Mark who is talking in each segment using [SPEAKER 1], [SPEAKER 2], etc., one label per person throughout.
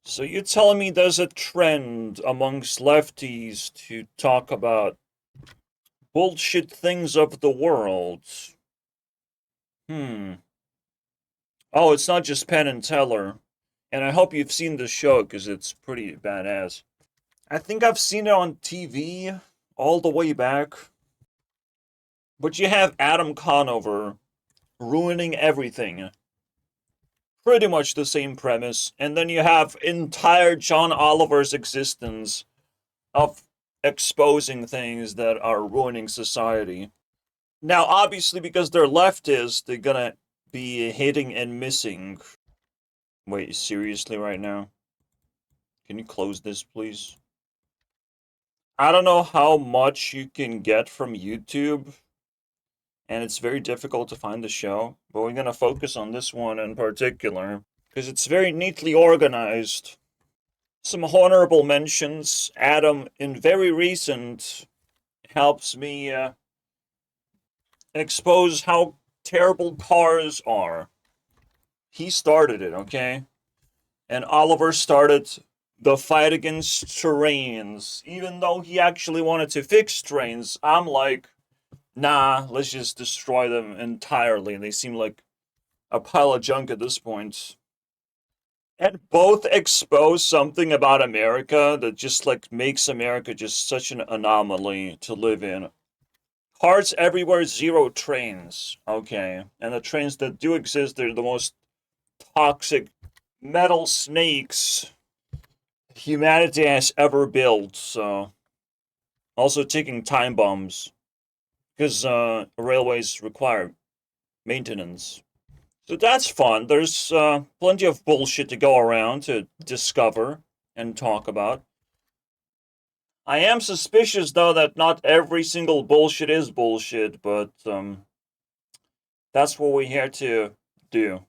[SPEAKER 1] So you're telling me there's a trend amongst lefties to talk about bullshit things of the world? Hmm. Oh, it's not just Penn and Teller. And I hope you've seen the show because it's pretty badass. I think I've seen it on TV all the way back. But you have Adam Conover ruining everything. Pretty much the same premise. And then you have entire John Oliver's existence of exposing things that are ruining society. Now, obviously, because they're leftists, they're gonna be hitting and missing. Wait, seriously, right now? Can you close this, please? I don't know how much you can get from YouTube, and it's very difficult to find the show, but we're gonna focus on this one in particular, because it's very neatly organized. Some honorable mentions. Adam, in very recent, helps me expose how terrible cars are. He started it, okay? And Oliver started the fight against trains. Even though he actually wanted to fix trains, I'm like, nah, let's just destroy them entirely. They seem like a pile of junk at this point. And both expose something about America that just like makes America just such an anomaly to live in. Cars everywhere, zero trains. Okay. And the trains that do exist, they're the most toxic metal snakes humanity has ever built. So, also ticking time bombs because railways require maintenance. So that's fun. There's plenty of bullshit to go around to discover and talk about. I am suspicious though that not every single bullshit is bullshit, but that's what we're here to do.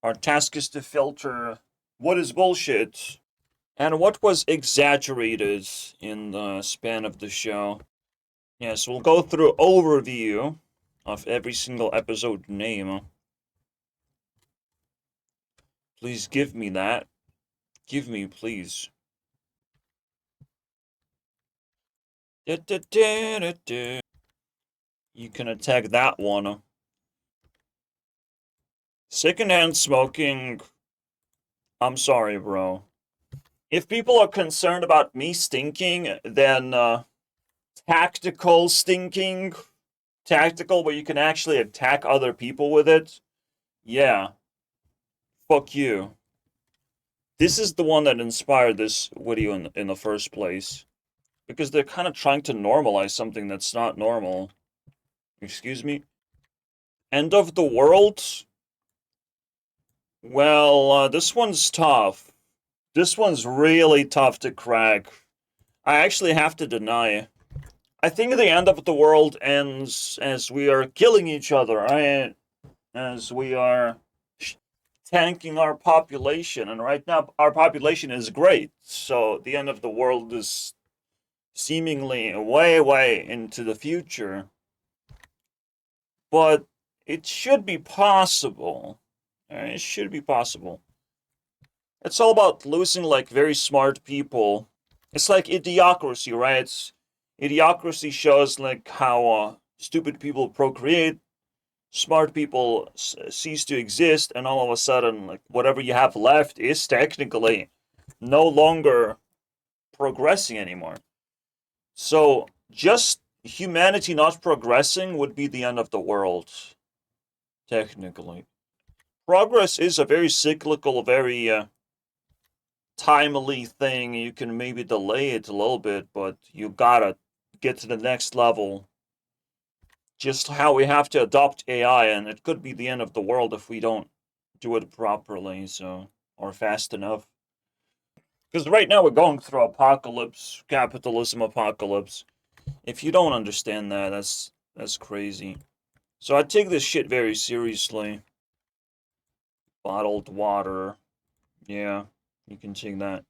[SPEAKER 1] Our task is to filter what is bullshit and what was exaggerated in the span of the show. Yes, we'll go through overview of every single episode name. Please give me that. Give me, please. You can attack that one. Secondhand smoking. I'm sorry, bro. If people are concerned about me stinking, then tactical stinking, tactical where you can actually attack other people with it, yeah, fuck you. This is the one that inspired this video in the first place. Because they're kind of trying to normalize something that's not normal. Excuse me? End of the world? Well, this one's tough. This one's really tough to crack. I actually have to deny. I think the end of the world ends as we are killing each other, right? As we are tanking our population. And right now, our population is great. So the end of the world is seemingly way, way into the future. But it should be possible. It should be possible. It's all about losing like very smart people. It's like idiocracy, right? Idiocracy shows like how stupid people procreate, smart people cease to exist, and all of a sudden, like whatever you have left is technically no longer progressing anymore. So just humanity not progressing would be the end of the world, technically. Progress is a very cyclical, very timely thing. You can maybe delay it a little bit, but you gotta get to the next level. Just how we have to adopt AI, and it could be the end of the world if we don't do it properly, so or fast enough. Because right now we're going through apocalypse, capitalism apocalypse. If you don't understand that, that's crazy. So I take this shit very seriously. Bottled water. Yeah, you can take that.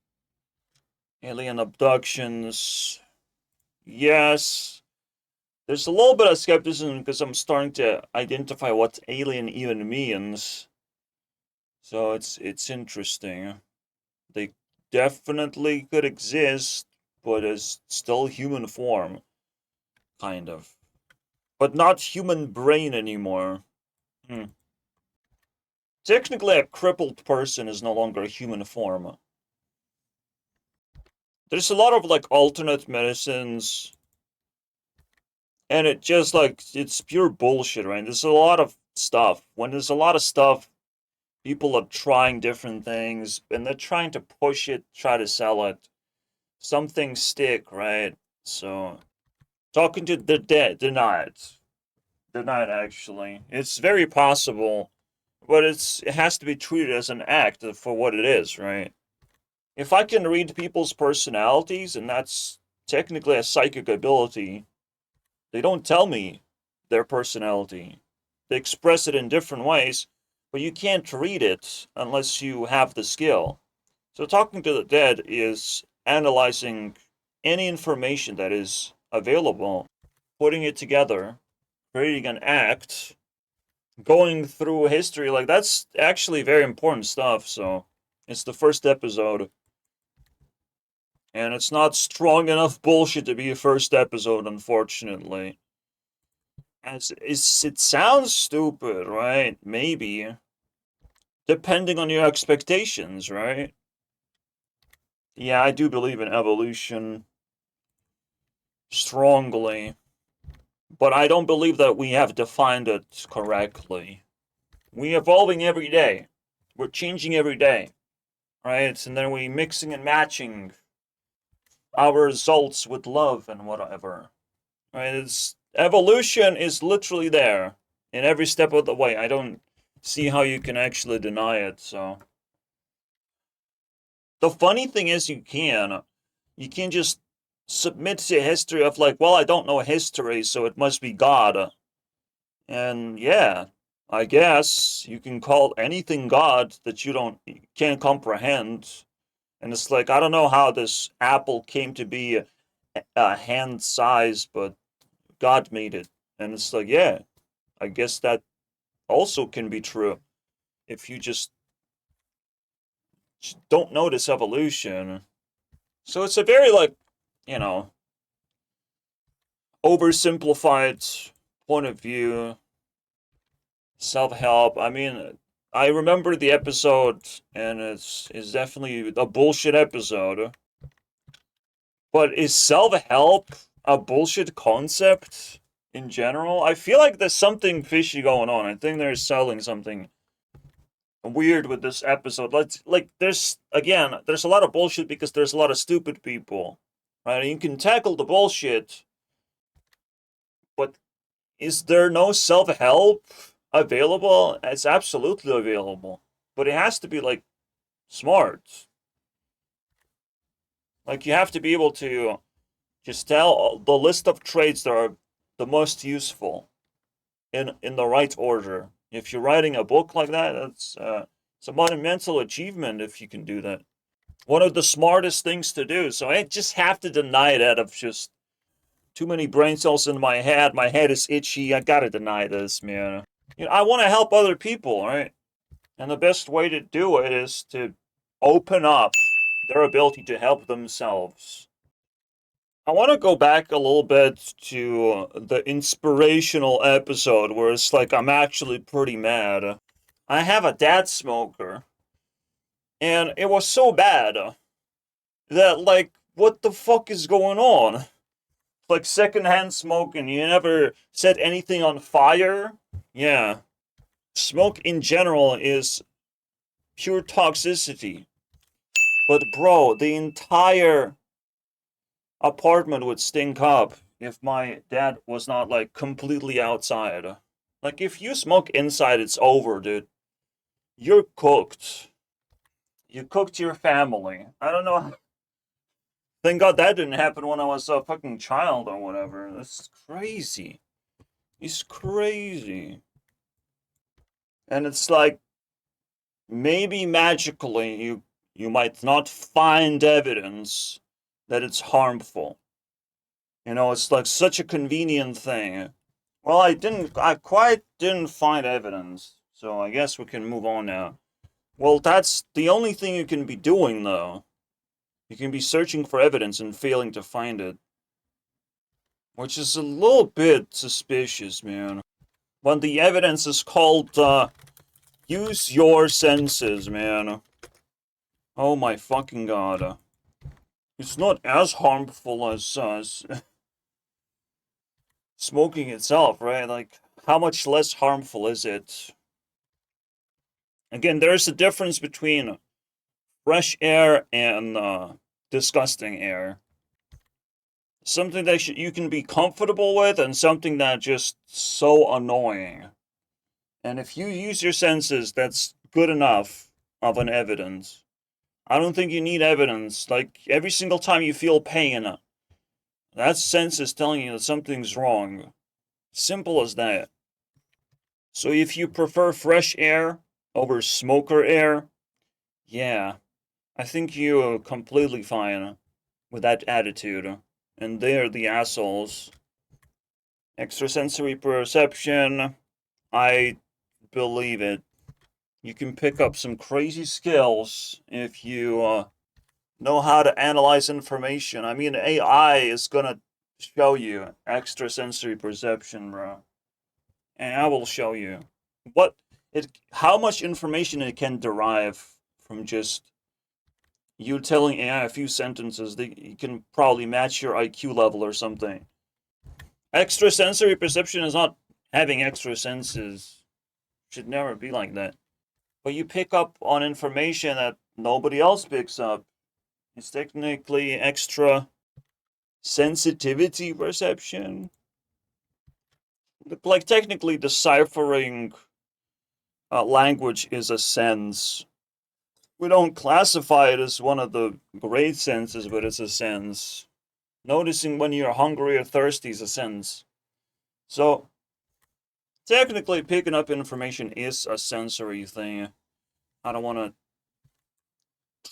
[SPEAKER 1] Alien abductions. Yes. There's a little bit of skepticism because I'm starting to identify what alien even means. So it's interesting. They definitely could exist, but as still human form, kind of. But not human brain anymore. Hmm. Technically, a crippled person is no longer a human form. There's a lot of like alternate medicines, and it just like it's pure bullshit, right? There's a lot of stuff. When there's a lot of stuff, people are trying different things, and they're trying to push it, try to sell it. Some things stick, right? So, talking to the dead, denied. Denied, actually. It's very possible, but it has to be treated as an act for what it is, right? If I can read people's personalities, and that's technically a psychic ability, they don't tell me their personality. They express it in different ways, but you can't read it unless you have the skill. So talking to the dead is analyzing any information that is available, putting it together, creating an act, going through history. Like, that's actually very important stuff. So it's the first episode, and it's not strong enough bullshit to be a first episode, unfortunately. It sounds stupid, right? Maybe. Depending on your expectations, right? Yeah, I do believe in evolution strongly, but I don't believe that we have defined it correctly. We're evolving every day. We're changing every day, right? And then we mixing and matching our results with love and whatever. Right? It's evolution is literally there in every step of the way. I don't see how you can actually deny it. So the funny thing is, you can just submit to history of like, well, I don't know history, so it must be God. And yeah, I guess you can call anything God that can't comprehend. And it's like, I don't know how this apple came to be a hand size, but God made it. And it's like, yeah, I guess that also can be true if you just don't notice evolution. So it's a very like, you know, oversimplified point of view, self-help. I mean, I remember the episode, and it's definitely a bullshit episode. But is self-help a bullshit concept in general? I feel like there's something fishy going on. I think they're selling something weird with this episode. There's a lot of bullshit because there's a lot of stupid people, right? You can tackle the bullshit, but is there no self-help available? It's absolutely available, but it has to be like smart. Like, you have to be able to just tell the list of traits that are the most useful in the right order. If you're writing a book like that, it's a monumental achievement if you can do that. One of the smartest things to do. So I just have to deny it out of just too many brain cells in my head. My head is itchy. I gotta deny this, man. I want to help other people, right? And the best way to do it is to open up their ability to help themselves. I want to go back a little bit to the inspirational episode where it's like I'm actually pretty mad. I have a dad smoker, and it was so bad that, like, what the fuck is going on? Like, secondhand smoking, you never set anything on fire? Yeah. Smoke in general is pure toxicity. But, bro, the entire apartment would stink up if my dad was not like completely outside. Like, if you smoke inside, it's over, dude. You're cooked. You cooked your family. I don't know. Thank God that didn't happen when I was a fucking child or whatever. That's crazy. It's crazy. And it's like, maybe magically you might not find evidence that it's harmful. It's like such a convenient thing. Well, I quite didn't find evidence, so I guess we can move on now. Well, that's the only thing you can be doing, though. You can be searching for evidence and failing to find it. Which is a little bit suspicious, man. When the evidence is called, use your senses, man. Oh my fucking god. It's not as harmful as, smoking itself, right? Like, how much less harmful is it? Again, there's a difference between fresh air and disgusting air. Something that you can be comfortable with and something that just so annoying. And if you use your senses, that's good enough of an evidence. I don't think you need evidence. Like, every single time you feel pain, that sense is telling you that something's wrong. Simple as that. So if you prefer fresh air over smoker air, yeah, I think you're completely fine with that attitude. And they're the assholes. Extrasensory perception, I believe it. You can pick up some crazy skills if you know how to analyze information. I mean, AI is gonna show you extrasensory perception, bro. And I will show you how much information it can derive from just you telling AI a few sentences. You can probably match your IQ level or something. Extrasensory perception is not having extra senses. Should never be like that. But you pick up on information that nobody else picks up. It's technically extra sensitivity perception. Like, technically, deciphering language is a sense. We don't classify it as one of the great senses, but it's a sense. Noticing when you're hungry or thirsty is a sense. So, technically, picking up information is a sensory thing. I don't want to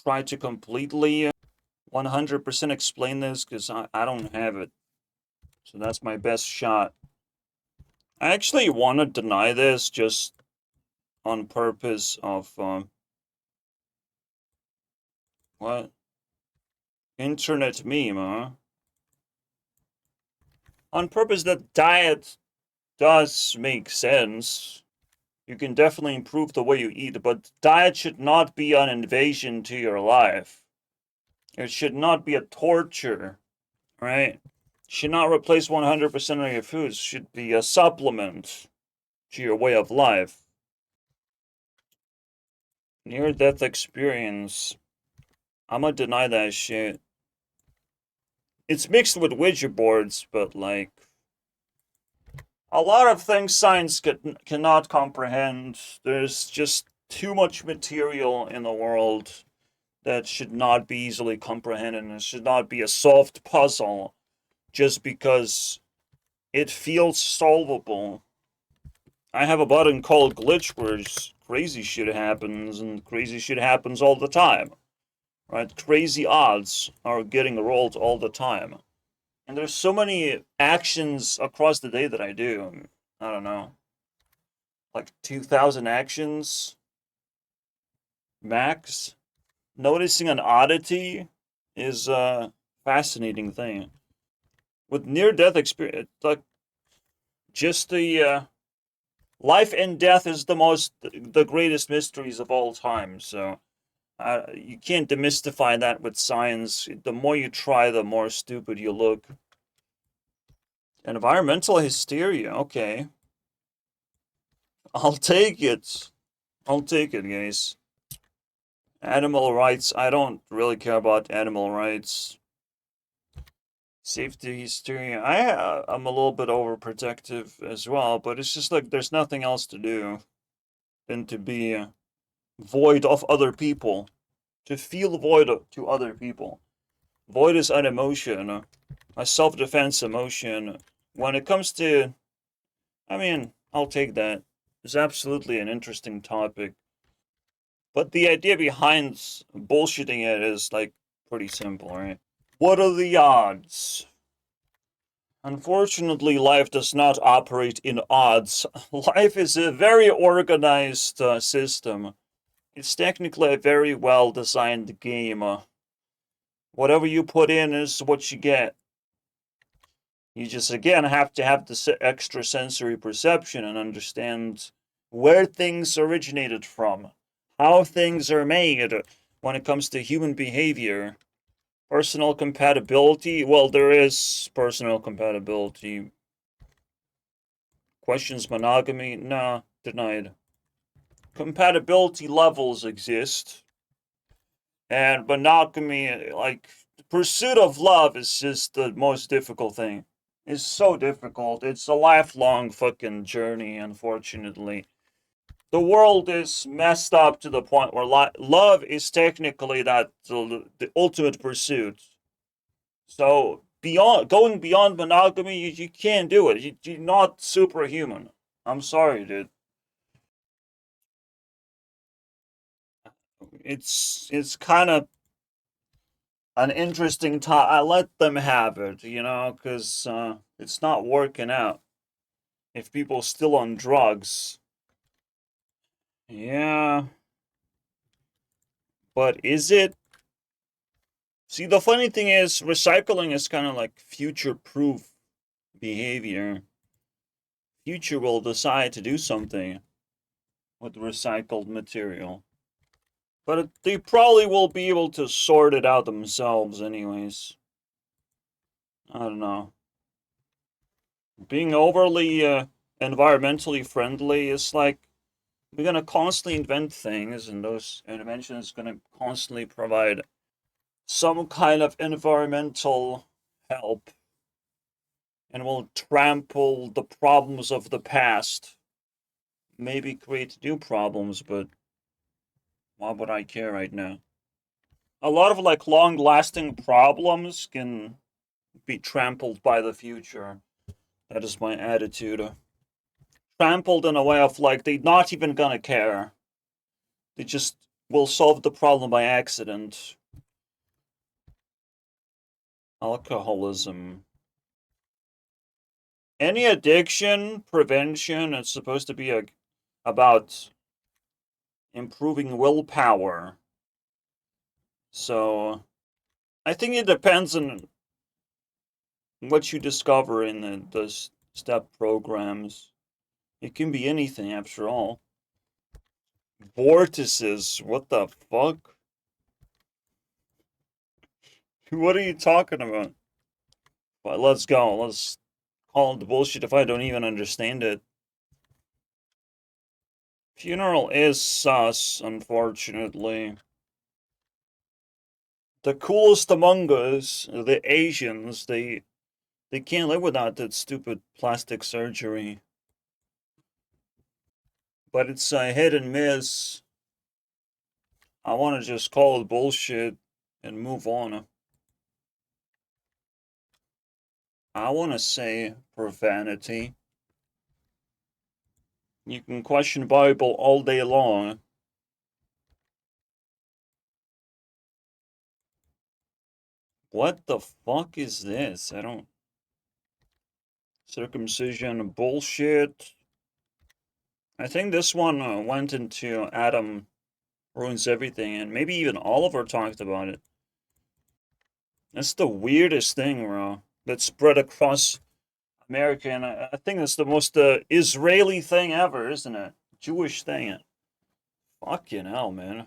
[SPEAKER 1] try to completely 100% explain this because I don't have it. So that's my best shot. I actually want to deny this just on purpose of, what? Internet meme, huh? On purpose that diet does make sense. You can definitely improve the way you eat, but diet should not be an invasion to your life. It should not be a torture, right? Should not replace 100% of your foods. Should be a supplement to your way of life. Near-death experience. I'ma deny that shit. It's mixed with Ouija boards, but like a lot of things science cannot comprehend. There's just too much material in the world that should not be easily comprehended, and it should not be a solved puzzle just because it feels solvable. I have a button called glitch where crazy shit happens, and crazy shit happens all the time. Right? Crazy odds are getting rolled all the time. And there's so many actions across the day that I do. I don't know. Like 2,000 actions max. Noticing an oddity is a fascinating thing. With near-death experience, like, just the life and death is the greatest mysteries of all time. So you can't demystify that with science. The more you try, the more stupid you look. Environmental hysteria, okay. I'll take it. I'll take it, guys. Animal rights, I don't really care about animal rights. Safety hysteria, I'm a little bit overprotective as well, but it's just like there's nothing else to do than to be void of other people. To feel void to other people. Void is an emotion, a self-defense emotion. When it comes to, I mean, I'll take that. It's absolutely an interesting topic. But the idea behind bullshitting it is, like, pretty simple, right? What are the odds? Unfortunately, life does not operate in odds. Life is a very organized system. It's technically a very well-designed game. Whatever you put in is what you get. You just, again, have to have the extra sensory perception and understand where things originated from, how things are made when it comes to human behavior. Personal compatibility, well, there is personal compatibility. Questions monogamy? Nah, denied. Compatibility levels exist, and monogamy, like, the pursuit of love is just the most difficult thing. It's so difficult. It's a lifelong fucking journey, unfortunately. The world is messed up to the point where love is technically the ultimate pursuit. So going beyond monogamy, you can't do it. You're not superhuman. I'm sorry, dude. It's kind of an interesting time. I let them have it, because it's not working out. If people still on drugs, yeah. But is it? See, the funny thing is, recycling is kind of like future-proof behavior. Future will decide to do something with recycled material. But they probably will be able to sort it out themselves anyways. I don't know. Being overly environmentally friendly is like, we're going to constantly invent things, and those inventions going to constantly provide some kind of environmental help, and will trample the problems of the past. Maybe create new problems, but why would I care right now? A lot of like long-lasting problems can be trampled by the future. That is my attitude. Trampled in a way of like they're not even gonna care. They just will solve the problem by accident. Alcoholism. Any addiction prevention is supposed to be about improving willpower. So I think it depends on what you discover in the step programs. It can be anything after all. Vortices, what the fuck? What are you talking about? But let's go. Let's call it the bullshit if I don't even understand it. Funeral is sus, unfortunately. The coolest among us, the Asians, they can't live without that stupid plastic surgery. But it's a hit and miss. I want to just call it bullshit and move on. I want to say profanity. You can question Bible all day long. What the fuck is this? I don't. Circumcision bullshit. I think this one went into Adam Ruins Everything, and maybe even Oliver talked about it. That's the weirdest thing, bro, that spread across America, and I think that's the most Israeli thing ever, isn't it? Jewish thing. Fucking hell, man.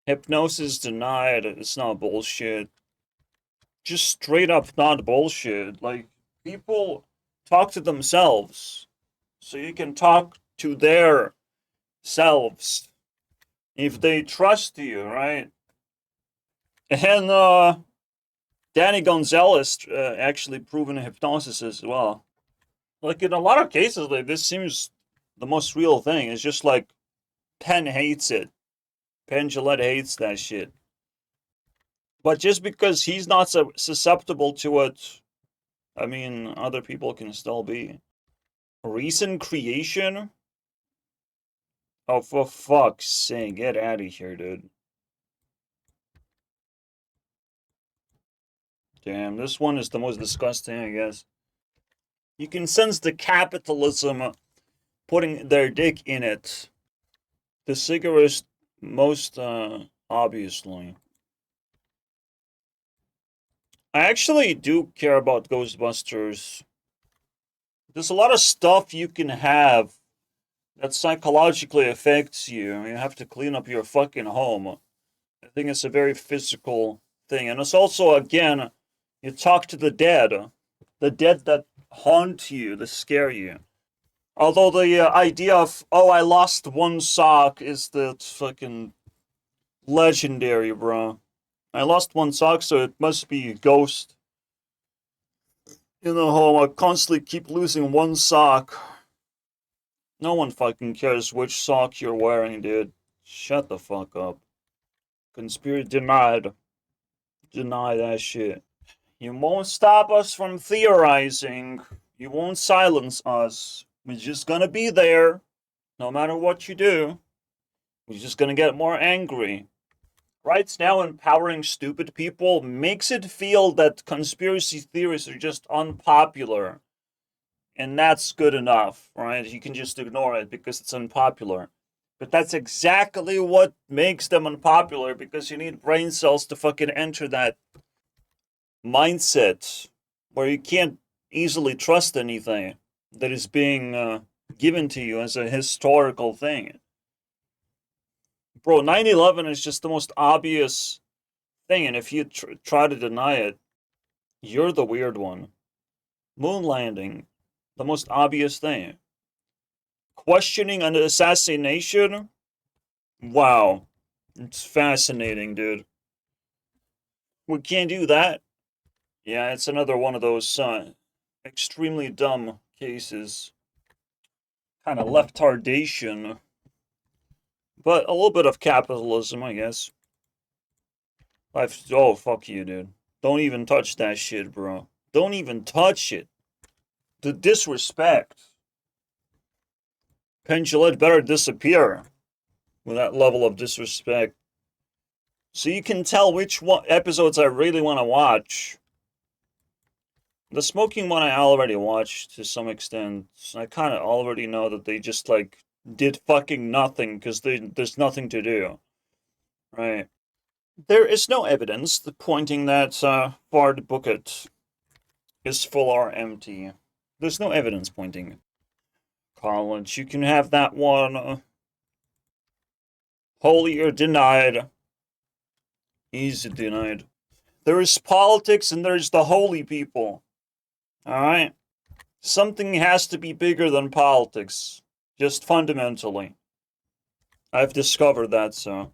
[SPEAKER 1] Hypnosis denied. It's not bullshit. Just straight up not bullshit. Like, people talk to themselves, so you can talk to their selves if they trust you, right? And Danny Gonzalez actually proven hypnosis as well. Like, in a lot of cases, like, this seems the most real thing. It's just like Penn hates it. Penn Jillette hates that shit. But just because he's not so susceptible to it, I mean, other people can still be. Recent creation? Oh, for fuck's sake, get out of here, dude. Damn, this one is the most disgusting, I guess. You can sense the capitalism putting their dick in it. The cigarette, most obviously. I actually do care about Ghostbusters. There's a lot of stuff you can have that psychologically affects you. You have to clean up your fucking home. I think it's a very physical thing. And it's also, again, you talk to the dead that haunt you, that scare you. Although the idea of, oh, I lost one sock is the fucking legendary, bro. I lost one sock, so it must be a ghost in the home. I constantly keep losing one sock. No one fucking cares which sock you're wearing, dude. Shut the fuck up. Conspiracy denied. Deny that shit. You won't stop us from theorizing. You won't silence us. We're just gonna be there, no matter what you do. We're just gonna get more angry. Right now, empowering stupid people makes it feel that conspiracy theories are just unpopular. And that's good enough, right? You can just ignore it because it's unpopular. But that's exactly what makes them unpopular, because you need brain cells to fucking enter that mindset where you can't easily trust anything that is being given to you as a historical thing. Bro, 9/11 is just the most obvious thing, and if you try to deny it, you're the weird one. Moon landing, the most obvious thing. Questioning an assassination? Wow. It's fascinating, dude. We can't do that. Yeah, it's another one of those extremely dumb cases. Kind of left tardation. But a little bit of capitalism, I guess. Oh, fuck you, dude. Don't even touch that shit, bro. Don't even touch it. The disrespect. Pendulum better disappear with that level of disrespect. So you can tell which episodes I really want to watch. The smoking one I already watched to some extent. I kind of already know that they just, like, did fucking nothing because there's nothing to do. Right. There is no evidence pointing that FLAWED bucket is full or empty. There's no evidence pointing. College, you can have that one. Holy or denied. Easy denied. There is politics and there's the holy people. Alright? Something has to be bigger than politics. Just fundamentally. I've discovered that, so.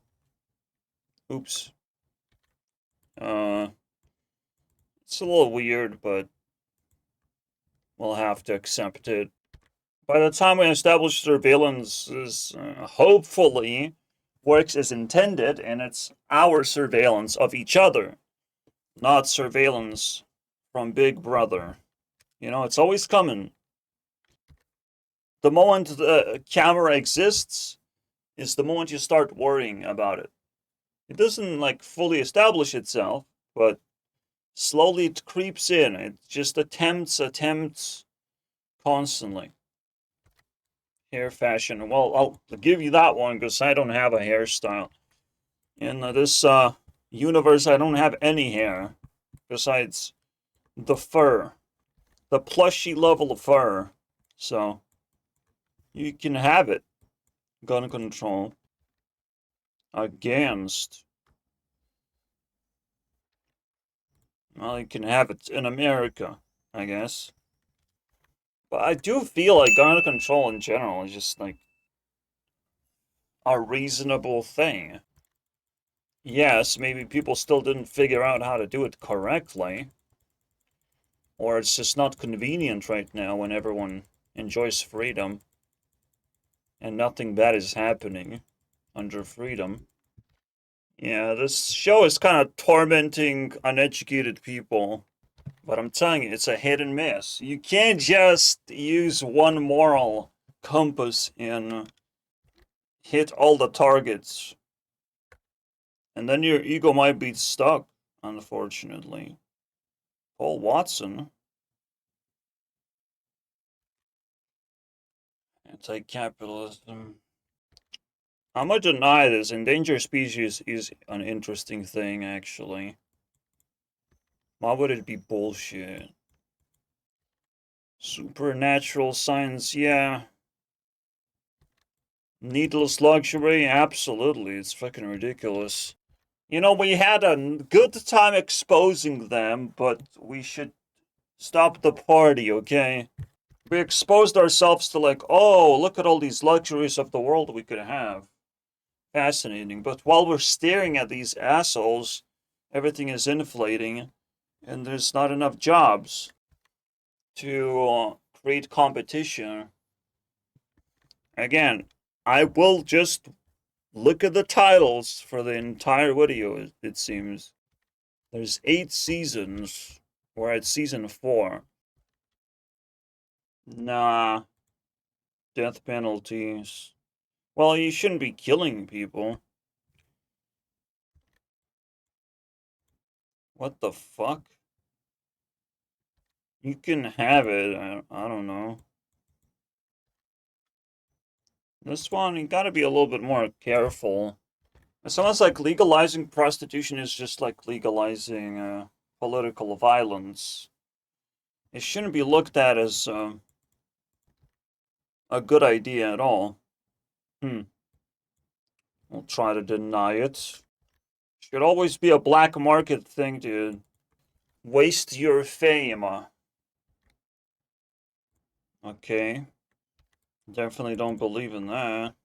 [SPEAKER 1] Oops. It's a little weird, but we'll have to accept it. By the time we establish surveillance is hopefully works as intended, and it's our surveillance of each other, not surveillance from Big Brother. You know, it's always coming. The moment the camera exists is the moment you start worrying about it. It doesn't, like, fully establish itself, but slowly it creeps in. It just attempts constantly. Hair fashion. Well, I'll give you that one because I don't have a hairstyle. In this universe, I don't have any hair besides the fur, the plushy level of fur. So you can have it. Gun control against. Well, you can have it in America, I guess. But I do feel like gun control in general is just, like, a reasonable thing. Yes, maybe people still didn't figure out how to do it correctly. Or it's just not convenient right now when everyone enjoys freedom. And nothing bad is happening under freedom. Yeah, this show is kind of tormenting uneducated people. But I'm telling you, it's a hit and miss. You can't just use one moral compass and hit all the targets. And then your ego might be stuck, unfortunately. Paul Watson. Anti-capitalism. I'm gonna deny this. Endangered species is an interesting thing, actually. Why would it be bullshit? Supernatural science, yeah. Needless luxury, absolutely. It's fucking ridiculous. You know, we had a good time exposing them, but we should stop the party, okay? We exposed ourselves to like, oh, look at all these luxuries of the world we could have. Fascinating. But while we're staring at these assholes, everything is inflating, and there's not enough jobs to create competition. Again, I will just look at the titles for the entire video, it seems. There's 8 seasons. We're at season 4. Nah. Death penalties. Well, you shouldn't be killing people. What the fuck? You can have it. I don't know. This one, you gotta be a little bit more careful. It's almost like legalizing prostitution is just like legalizing political violence. It shouldn't be looked at as a good idea at all. We'll try to deny it. Should always be a black market thing to waste your fame. Okay. Definitely don't believe in that.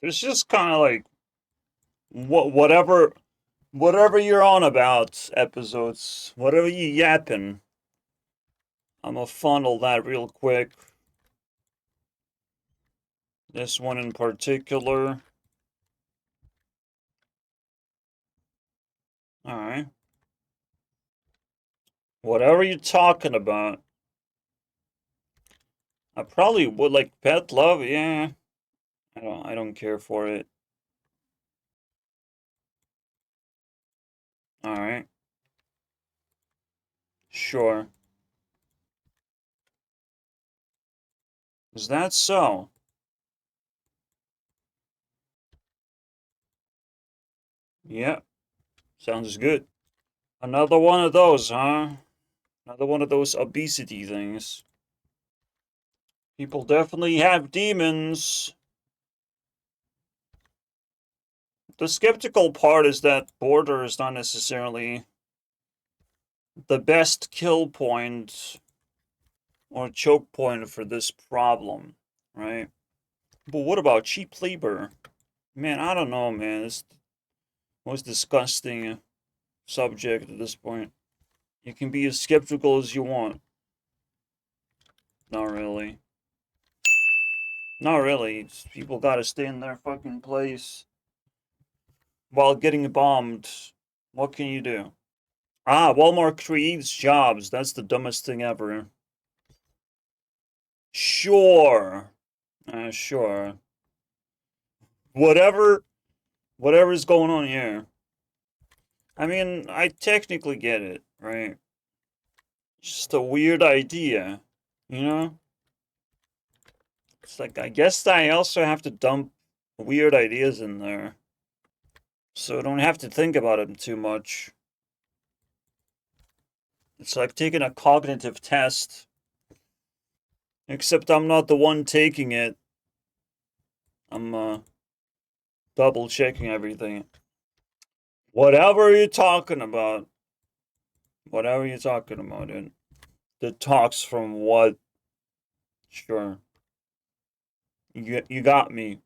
[SPEAKER 1] It's just kind of like whatever you're on about episodes, whatever you yapping. I'm gonna funnel that real quick. This one in particular. Alright. Whatever you're talking about. I probably would like pet love, yeah. I don't care for it. Alright. Sure. Is that so? Yeah. Sounds good. Another one of those, huh? Another one of those obesity things. People definitely have demons. The skeptical part is that border is not necessarily the best kill point or choke point for this problem, right? But what about cheap labor? Man, I don't know, man. It's the most disgusting subject at this point. You can be as skeptical as you want. Not really. Not really. People gotta stay in their fucking place while getting bombed. What can you do? Ah, Walmart creates jobs. That's the dumbest thing ever. Sure. Sure. Whatever's going on here. I mean, I technically get it, right? It's just a weird idea, you know? It's like, I guess I also have to dump weird ideas in there. So I don't have to think about them too much. It's like taking a cognitive test. Except I'm not the one taking it. I'm double checking everything. Whatever you're talking about. Whatever you're talking about, dude. The talks from what? Sure. You got me.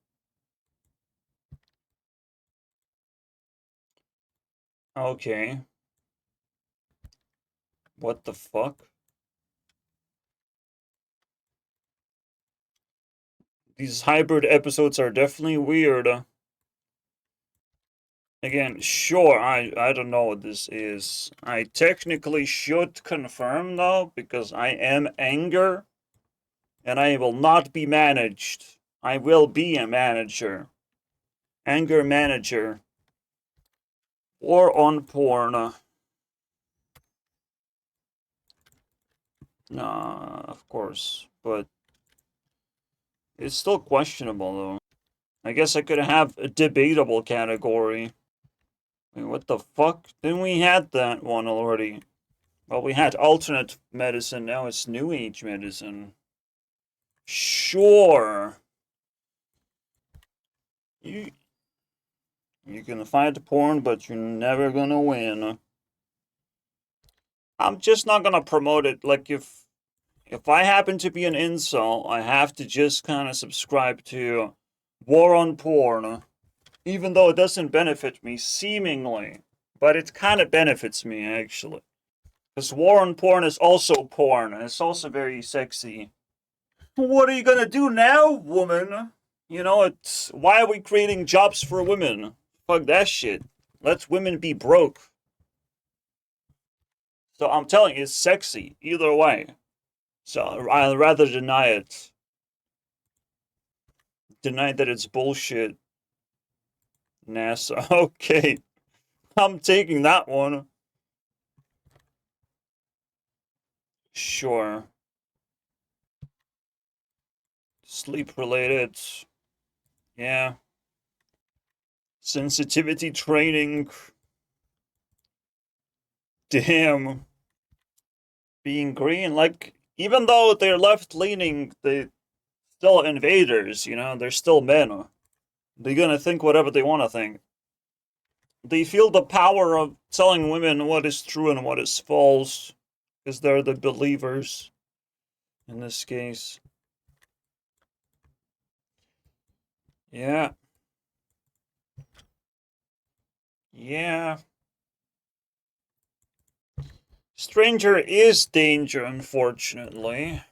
[SPEAKER 1] Okay. What the fuck? These hybrid episodes are definitely weird. Again, sure, I don't know what this is. I technically should confirm though, because I am anger, and I will not be managed. I will be a manager. Anger manager. Or on porn. Nah, of course. But it's still questionable though. I guess I could have a debatable category. Wait, what the fuck? Didn't we had that one already? Well, we had alternate medicine, now it's New Age medicine. Sure. You can fight porn, but you're never gonna win. I'm just not gonna promote it. Like, if I happen to be an incel, I have to just kind of subscribe to war on porn, even though it doesn't benefit me, seemingly. But it kind of benefits me, actually. Because war on porn is also porn, and it's also very sexy. What are you gonna do now, woman? You know, it's why are we creating jobs for women? Fuck that shit. Let women be broke. So I'm telling you, it's sexy either way. So I'd rather deny it. Deny that it's bullshit. NASA. Okay. I'm taking that one. Sure. Sleep related. Yeah. Sensitivity training. Damn. Being green, like, even though they're left leaning, they still invaders, you know? They're still men. They're gonna think whatever they wanna think. They feel the power of telling women what is true and what is false, because they're the believers in this case. Yeah. Yeah. Stranger is danger, unfortunately.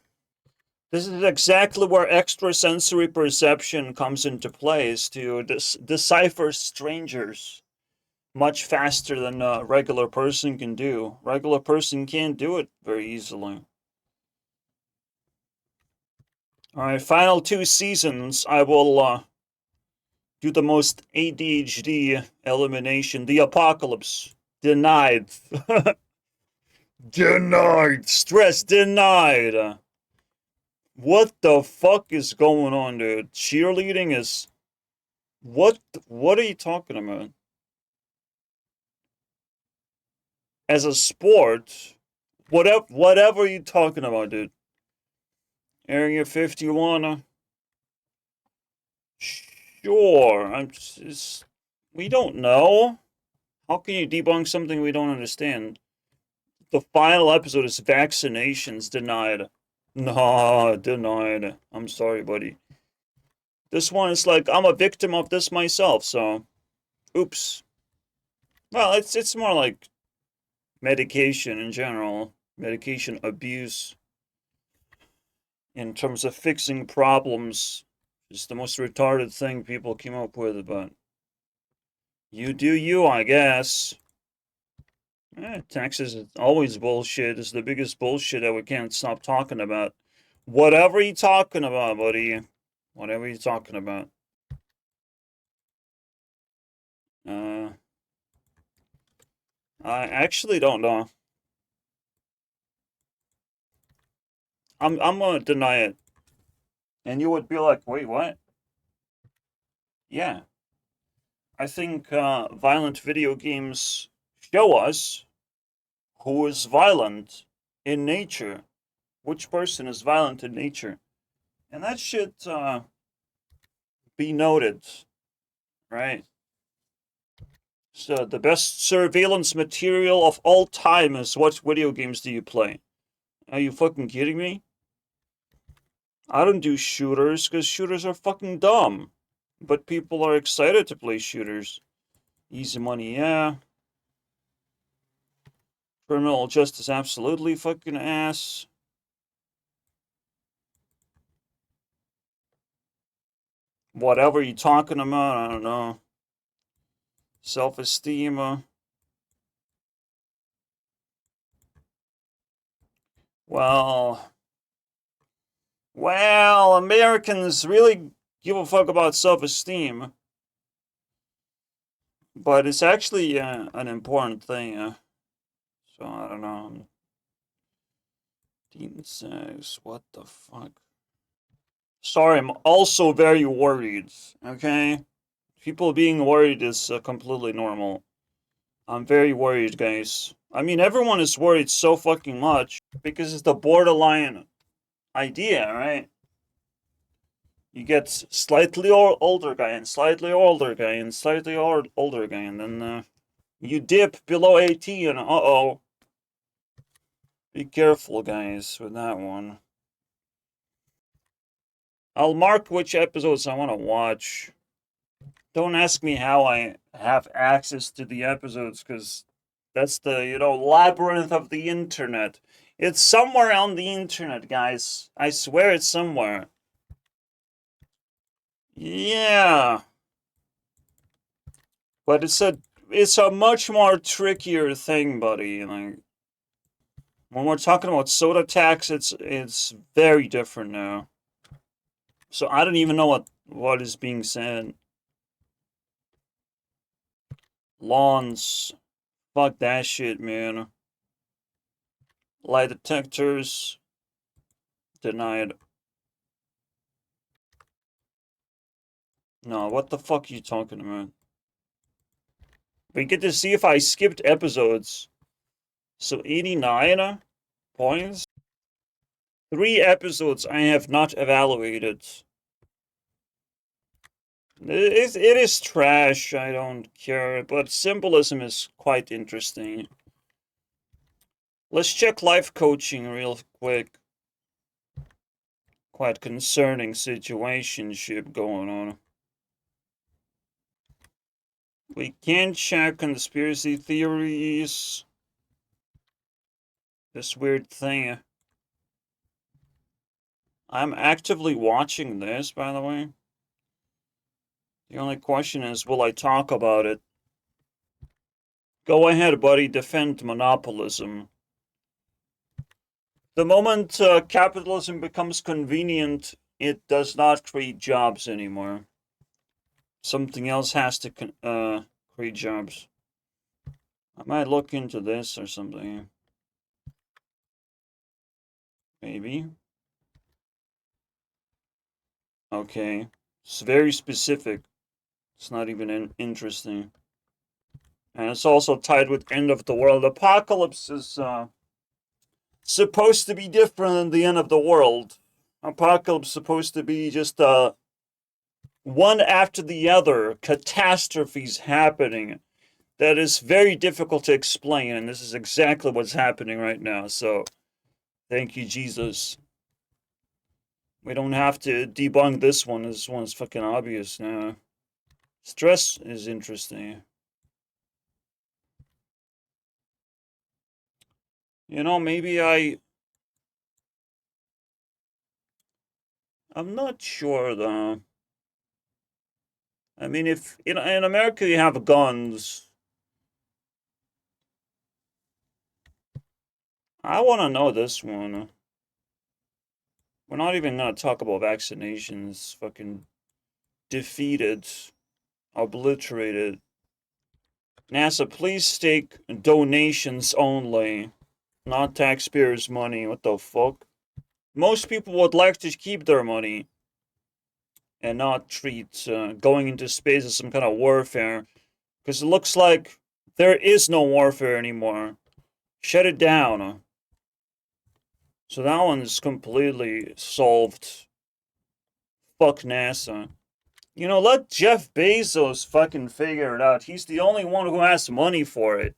[SPEAKER 1] This is exactly where extrasensory perception comes into play, is to decipher strangers much faster than a regular person can do. Regular person can't do it very easily. Alright, final 2 seasons, I will do the most ADHD elimination. The apocalypse. Denied. Denied. Stress denied. What the fuck is going on, dude? Cheerleading is... What are you talking about? As a sport? Whatever are you talking about, dude? Area 51? Sure. I'm just... We don't know. How can you debunk something we don't understand? The final episode is vaccinations denied. No, denied. I'm sorry, buddy. This one is like, I'm a victim of this myself, so... Oops. Well, it's more like medication in general. Medication abuse. In terms of fixing problems. It's the most retarded thing people came up with, but... You do you, I guess. Taxes is always bullshit. It's the biggest bullshit that we can't stop talking about. Whatever you talking about, buddy. Whatever you talking about. I actually don't know. I'm gonna deny it. And you would be like, wait, what? Yeah. I think violent video games show us who is violent in nature. Which person is violent in nature. And that should be noted, right? So the best surveillance material of all time is what video games do you play? Are you fucking kidding me? I don't do shooters because shooters are fucking dumb. But people are excited to play shooters. Easy money, yeah. Criminal justice, absolutely fucking ass. Whatever you talking about, I don't know. Self-esteem. Well, Americans really give a fuck about self-esteem. But it's actually an important thing. So, I don't know. Dean says, what the fuck? Sorry, I'm also very worried, okay? People being worried is completely normal. I'm very worried, guys. I mean, everyone is worried so fucking much because it's the borderline idea, right? You get slightly older guy and slightly older guy and slightly older guy, and then you dip below 18. Uh-oh. Be careful, guys, with that one. I'll mark which episodes I want to watch. Don't ask me how I have access to the episodes, because that's the, labyrinth of the internet. It's somewhere on the internet, guys. I swear it's somewhere. Yeah. But it's a much more trickier thing, buddy. Like, when we're talking about soda tax, it's very different now. So I don't even know what is being said. Lawns. Fuck that shit, man. Lie detectors. Denied. No, what the fuck are you talking about? We get to see if I skipped episodes. So 89 points. 3 episodes I have not evaluated. It is trash, I don't care, but symbolism is quite interesting. Let's check life coaching real quick. Quite concerning situationship going on. We can check conspiracy theories. This weird thing. I'm actively watching this, by the way. The only question is, will I talk about it? Go ahead, buddy, defend monopolism. The moment capitalism becomes convenient, it does not create jobs anymore. Something else has to create jobs. I might look into this or something. Maybe. Okay. It's very specific. It's not even interesting. And it's also tied with end of the world. Apocalypse is supposed to be different than the end of the world. Apocalypse supposed to be just one after the other catastrophes happening that is very difficult to explain, and this is exactly what's happening right now. So thank you, Jesus. We don't have to debunk this one. This one's fucking obvious now. Stress is interesting. Maybe I'm not sure though. I mean, if in America you have guns, I want to know this one. We're not even gonna talk about vaccinations. Fucking defeated, obliterated. NASA, please take donations only, not taxpayers' money. What the fuck? Most people would like to keep their money and not treat going into space as some kind of warfare, because it looks like there is no warfare anymore. Shut it down. So that one is completely solved. Fuck NASA. Let Jeff Bezos fucking figure it out. He's the only one who has money for it.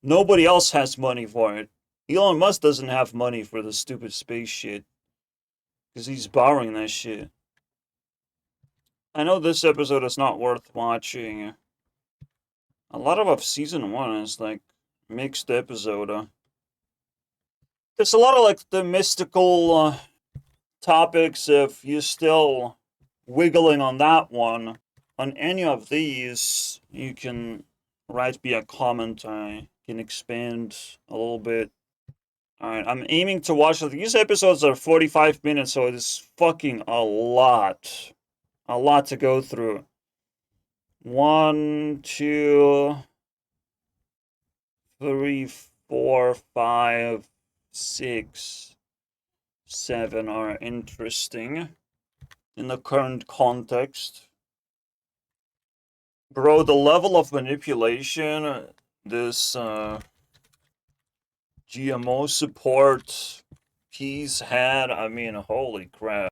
[SPEAKER 1] Nobody else has money for it. Elon Musk doesn't have money for the stupid space shit. Because he's borrowing that shit. I know this episode is not worth watching. A lot of season 1 is like mixed episode. There's a lot of like the mystical topics. If you're still wiggling on that one, on any of these, you can write me a comment. I can expand a little bit. Alright, I'm aiming to watch. These episodes are 45 minutes, so it's fucking a lot. A lot to go through. 1, 2, 3, 4, 5, 6, 7 are interesting in the current context. Bro, the level of manipulation this GMO support he's had, I mean, holy crap.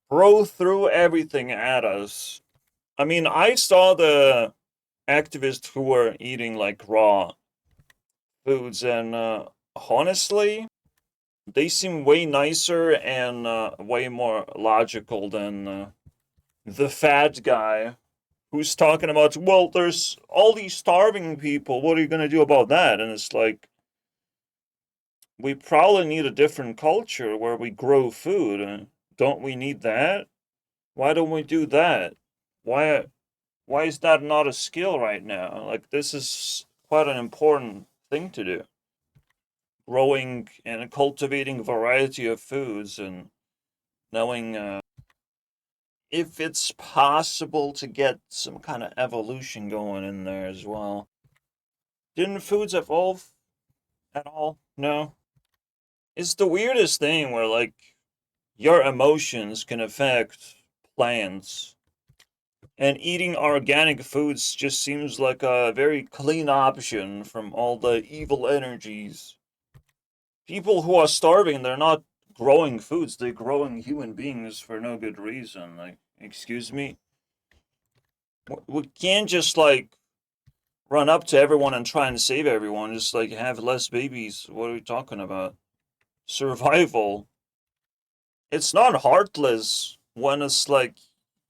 [SPEAKER 1] Bro threw everything at us. I mean, I saw the activists who were eating like raw foods, and honestly, they seem way nicer and way more logical than the fat guy who's talking about, well, there's all these starving people. What are you going to do about that? And it's like, we probably need a different culture where we grow food. Don't we need that? Why don't we do that? Why is that not a skill right now? Like, this is quite an important thing to do. Growing and cultivating a variety of foods and knowing if it's possible to get some kind of evolution going in there as well. Didn't foods evolve at all? No. It's the weirdest thing where, like, your emotions can affect plants. And eating organic foods just seems like a very clean option from all the evil energies. People who are starving, they're not growing foods, they're growing human beings for no good reason. Like, excuse me? We can't just, like, run up to everyone and try and save everyone, just, like, have less babies. What are we talking about? Survival. It's not heartless when it's like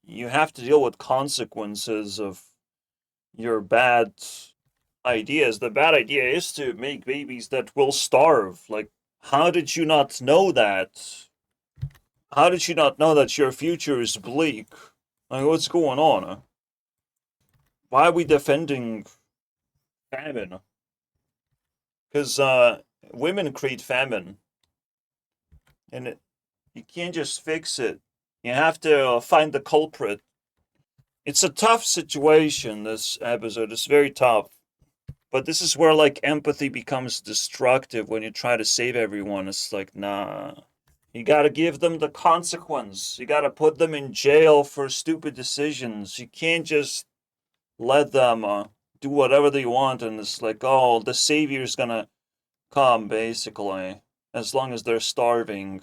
[SPEAKER 1] you have to deal with consequences of your bad ideas. The bad idea is to make babies that will starve. Like, how did you not know that? How did you not know that your future is bleak? Like, what's going on? Why are we defending famine? Because women create famine, and you can't just fix it. You have to find the culprit. It's a tough situation, this episode. It's very tough. But this is where, like, empathy becomes destructive when you try to save everyone. It's like, nah. You gotta give them the consequence. You gotta put them in jail for stupid decisions. You can't just let them do whatever they want and it's like, oh, the savior's gonna come, basically, as long as they're starving.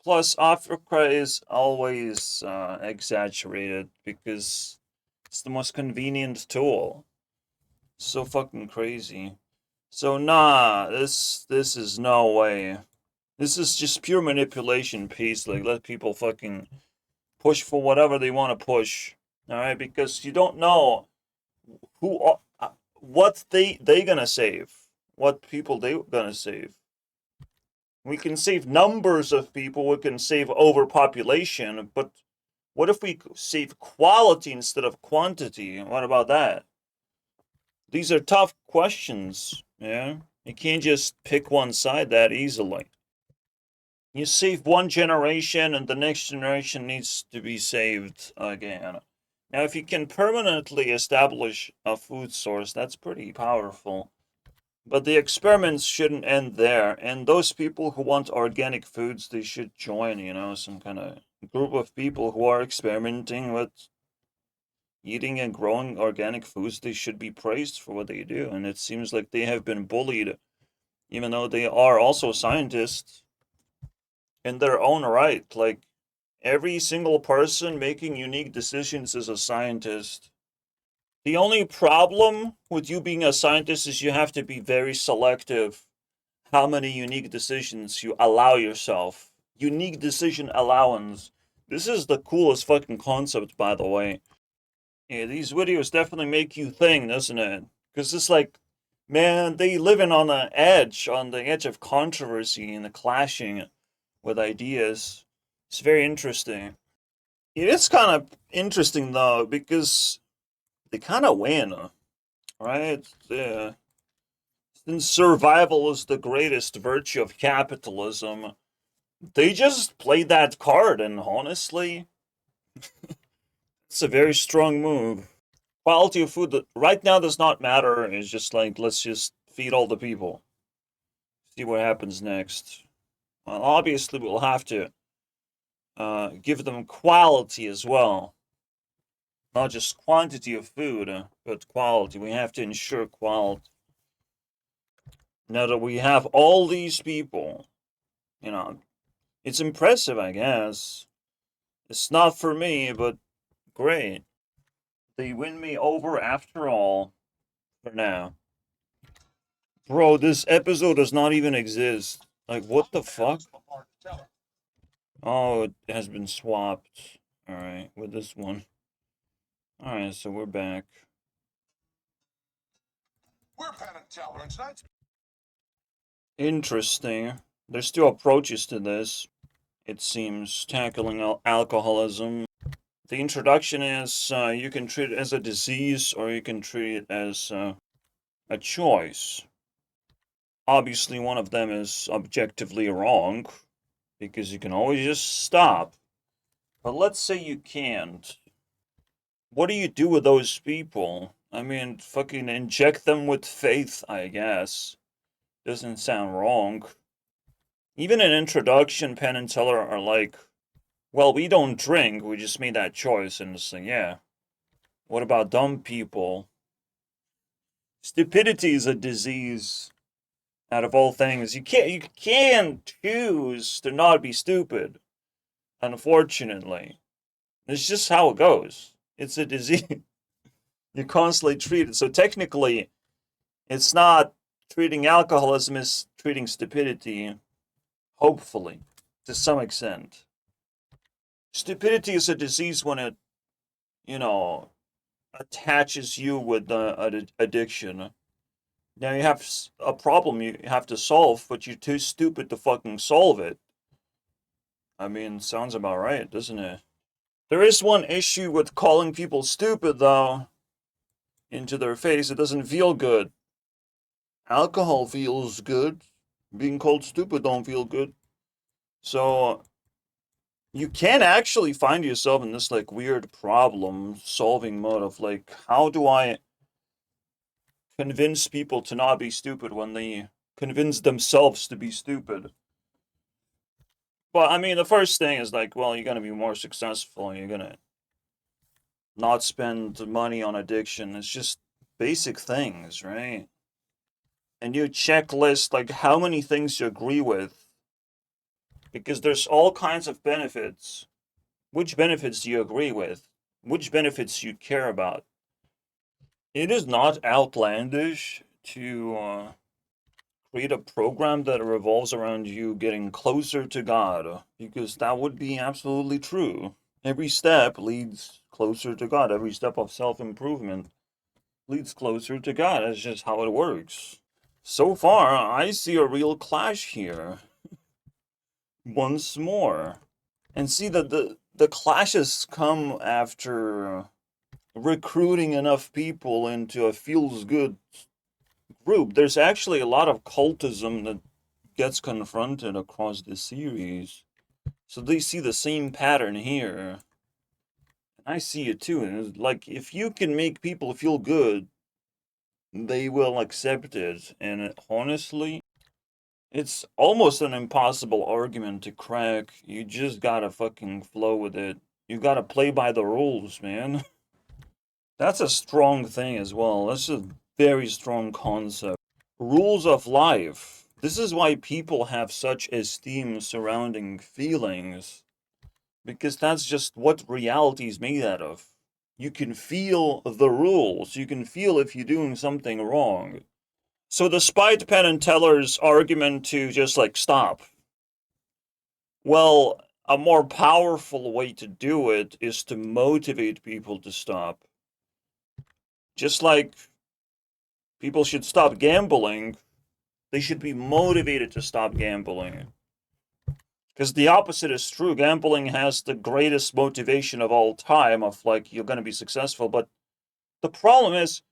[SPEAKER 1] Plus, Africa is always exaggerated because it's the most convenient tool. So fucking crazy. So nah, this is no way. This is just pure manipulation piece. Like, let people fucking push for whatever they want to push. All right, because you don't know who what they gonna save, what people they gonna save. We can save numbers of people. We can save overpopulation, but what if we save quality instead of quantity? What about that? These are tough questions, yeah? You can't just pick one side that easily. You save one generation and the next generation needs to be saved again. Now, if you can permanently establish a food source, that's pretty powerful. But the experiments shouldn't end there. And those people who want organic foods, they should join, some kind of group of people who are experimenting with eating and growing organic foods. They should be praised for what they do. And it seems like they have been bullied, even though they are also scientists in their own right. Like, every single person making unique decisions is a scientist. The only problem with you being a scientist is you have to be very selective how many unique decisions you allow yourself. Unique decision allowance. This is the coolest fucking concept, by the way. Yeah, these videos definitely make you think, doesn't it? Because it's like, man, they living on the edge of controversy and the clashing with ideas. It's very interesting. It is kind of interesting though because they kind of win, right? Yeah. Since survival is the greatest virtue of capitalism, they just played that card, and honestly, it's a very strong move. Quality of food right now does not matter. It's just like, let's just feed all the people. See what happens next. Well, obviously, we'll have to give them quality as well. Not just quantity of food, but quality. We have to ensure quality. Now that we have all these people, you know, it's impressive, I guess. It's not for me, but great. They win me over after all, for now. Bro, this episode does not even exist. Like, what the fuck? Oh, it has been swapped. Alright, with this one. Alright, so we're back. We're Penn and Teller, and tonight's... Interesting. There's still approaches to this, it seems, tackling alcoholism. The introduction is you can treat it as a disease or you can treat it as a choice. Obviously, one of them is objectively wrong because you can always just stop. But let's say you can't. What do you do with those people? I mean, fucking inject them with faith, I guess. Doesn't sound wrong. Even in introduction, Penn and Teller are like, well, we don't drink, we just made that choice. And it's like, yeah. What about dumb people? Stupidity is a disease. Out of all things, you can't choose to not be stupid. Unfortunately, it's just how it goes. It's a disease. You constantly treat it. So technically, it's not treating alcoholism; it's treating stupidity. Hopefully, to some extent, stupidity is a disease when it, you know, attaches you with addiction. Now you have a problem you have to solve, but you're too stupid to fucking solve it. I mean, sounds about right, doesn't it? There is one issue with calling people stupid, though, into their face. It doesn't feel good. Alcohol feels good. Being called stupid don't feel good. So you can actually find yourself in this like weird problem solving mode of like, how do I convince people to not be stupid when they convince themselves to be stupid? But I mean, the first thing is like, well, you're gonna be more successful. You're gonna not spend money on addiction. It's just basic things, right? And you checklist like how many things you agree with, because there's all kinds of benefits. Which benefits do you agree with? Which benefits you care about? It is not outlandish to create a program that revolves around you getting closer to God, because that would be absolutely true. Every step leads closer to God. Every step of self improvement leads closer to God. That's just how it works. So far, I see a real clash here. Once more. And see that the clashes come after recruiting enough people into a feels good group. There's actually a lot of cultism that gets confronted across the series. So they see the same pattern here. I see it too. And it's like, if you can make people feel good, they will accept it. And honestly, it's almost an impossible argument to crack. You just gotta fucking flow with it. You gotta play by the rules, man. That's a strong thing as well. That's a very strong concept. Rules of life. This is why people have such esteem surrounding feelings. Because that's just what reality is made out of. You can feel the rules. You can feel if you're doing something wrong. So despite Penn and Teller's argument to just like stop, well, a more powerful way to do it is to motivate people to stop. Just like people should stop gambling, they should be motivated to stop gambling. Because the opposite is true. Gambling has the greatest motivation of all time of like, you're going to be successful. But the problem is,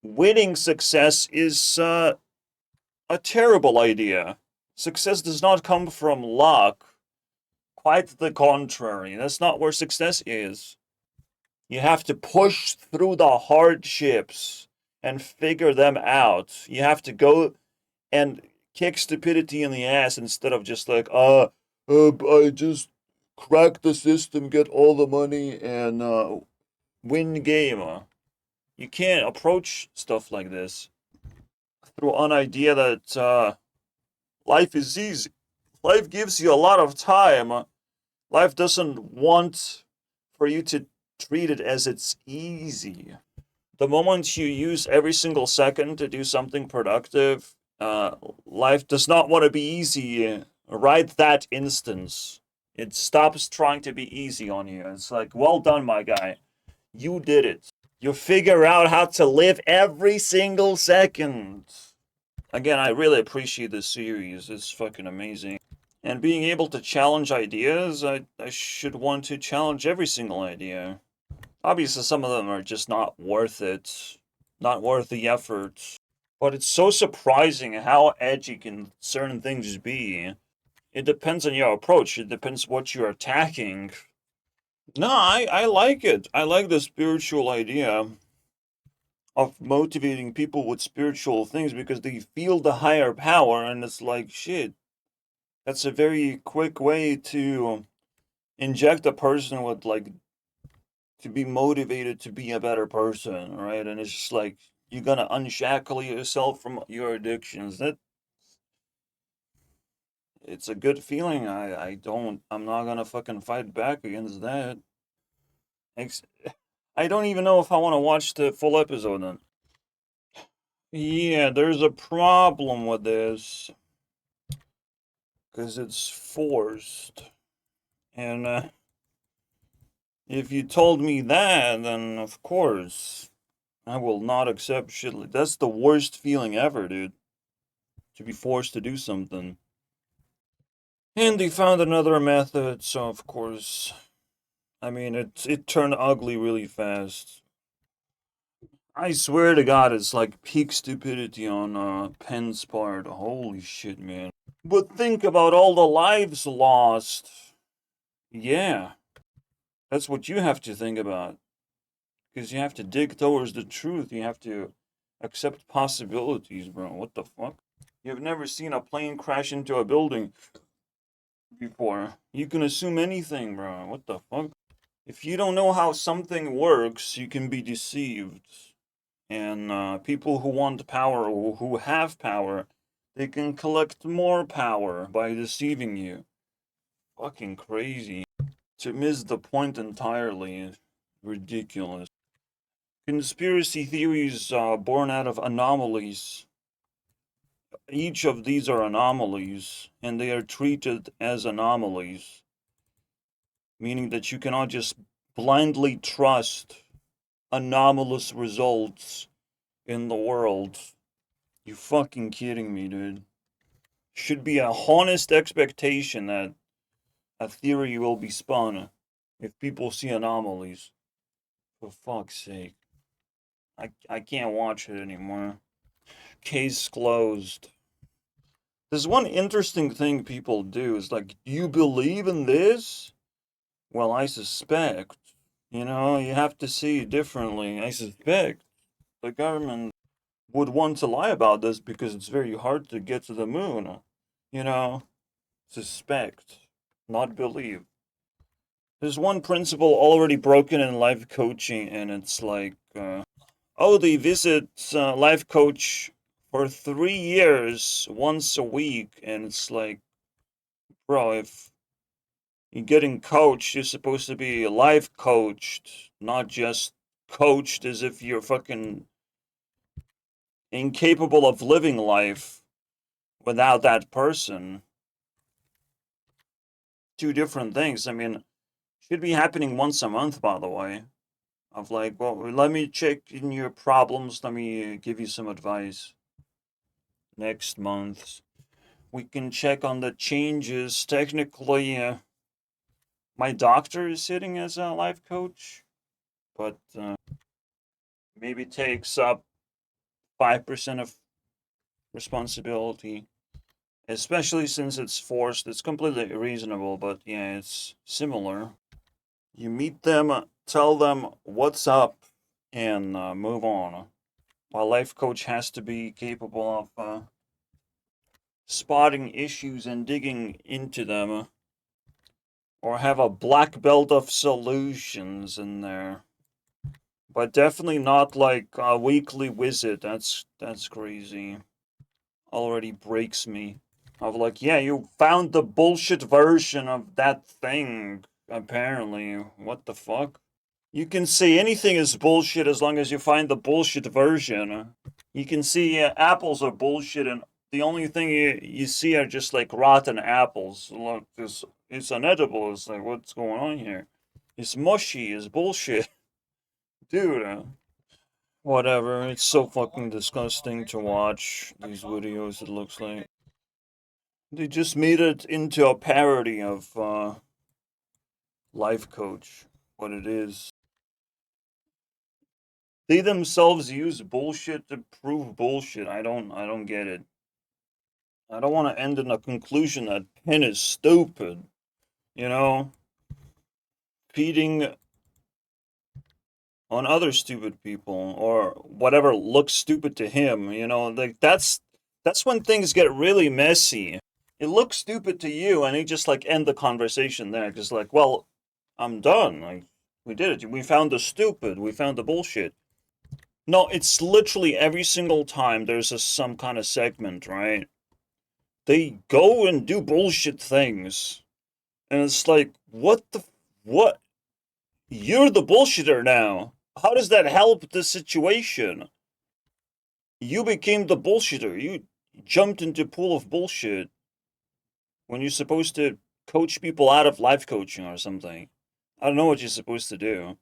[SPEAKER 1] winning success is a terrible idea. Success does not come from luck. Quite the contrary. That's not where success is. You have to push through the hardships and figure them out. You have to go and kick stupidity in the ass instead of just like, I just crack the system, get all the money, and win the game. You can't approach stuff like this through an idea that life is easy. Life gives you a lot of time. Life doesn't want for you to treat it as it's easy. The moment you use every single second to do something productive, life does not want to be easy right that instance. It stops trying to be easy on you. It's like, well done, my guy. You did it. You figure out how to live every single second. Again, I really appreciate this series. It's fucking amazing. And being able to challenge ideas, I should want to challenge every single idea. Obviously, some of them are just not worth it. Not worth the effort. But it's so surprising how edgy can certain things be. It depends on your approach. It depends what you're attacking. No, I like it. I like the spiritual idea of motivating people with spiritual things because they feel the higher power, and it's like, shit, that's a very quick way to inject a person with, like, to be motivated to be a better person, right? And it's just like, you're gonna unshackle yourself from your addictions. That it's a good feeling. I'm not gonna fucking fight back against that. I don't even know if I want to watch the full episode then. Yeah, there's a problem with this because it's forced. And if you told me that, then of course I will not accept shit. That's the worst feeling ever, dude. To be forced to do something. And they found another method, so of course, I mean, it turned ugly really fast. I swear to God, it's like peak stupidity on Penn's part. Holy shit, man. But think about all the lives lost. Yeah, that's what you have to think about. Because you have to dig towards the truth. You have to accept possibilities, bro. What the fuck? You've never seen a plane crash into a building before. You can assume anything, bro. What the fuck? If you don't know how something works, you can be deceived. And people who want power or who have power, they can collect more power by deceiving you. Fucking crazy. To miss the point entirely is ridiculous. Conspiracy theories born out of anomalies. Each of these are anomalies, and they are treated as anomalies, meaning that you cannot just blindly trust anomalous results in the world. You fucking kidding me, dude? Should be a honest expectation that a theory will be spun if people see anomalies. For fuck's sake. I can't watch it anymore. Case closed. There's one interesting thing people do is like, you believe in this? Well, I suspect. You know, you have to see it differently. I suspect the government would want to lie about this because it's very hard to get to the moon. You know, suspect, not believe. There's one principle already broken in life coaching, and it's like, oh, they visit life coach for 3 years, once a week, and it's like, bro, if you're getting coached, you're supposed to be life coached, not just coached as if you're fucking incapable of living life without that person. Two different things. I mean, should be happening once a month, by the way. Of like, well, let me check in your problems, let me give you some advice. Next month, we can check on the changes. Technically, my doctor is sitting as a life coach, but maybe takes up 5% of responsibility, especially since it's forced. It's completely reasonable, but yeah, it's similar. You meet them, tell them what's up, and move on. A life coach has to be capable of spotting issues and digging into them or have a black belt of solutions in there. But definitely not like a weekly visit. That's crazy. Already breaks me. Of like, yeah, you found the bullshit version of that thing, apparently. What the fuck? You can say anything is bullshit as long as you find the bullshit version. You can see apples are bullshit, and the only thing you see are just like rotten apples. Look, it's unedible. It's like, what's going on here? It's mushy. It's bullshit. Dude, whatever. It's so fucking disgusting to watch these videos, it looks like. They just made it into a parody of Life Coach, what it is. They themselves use bullshit to prove bullshit. I don't get it. I don't want to end in a conclusion that Penn is stupid, you know, feeding on other stupid people or whatever looks stupid to him, you know, like that's when things get really messy. It looks stupid to you and he just like end the conversation there, just like, well, I'm done. Like, we did it. We found the stupid. We found the bullshit. No, it's literally every single time there's some kind of segment, right? They go and do bullshit things. And it's like, what? You're the bullshitter now. How does that help the situation? You became the bullshitter. You jumped into a pool of bullshit when you're supposed to coach people out of life coaching or something. I don't know what you're supposed to do.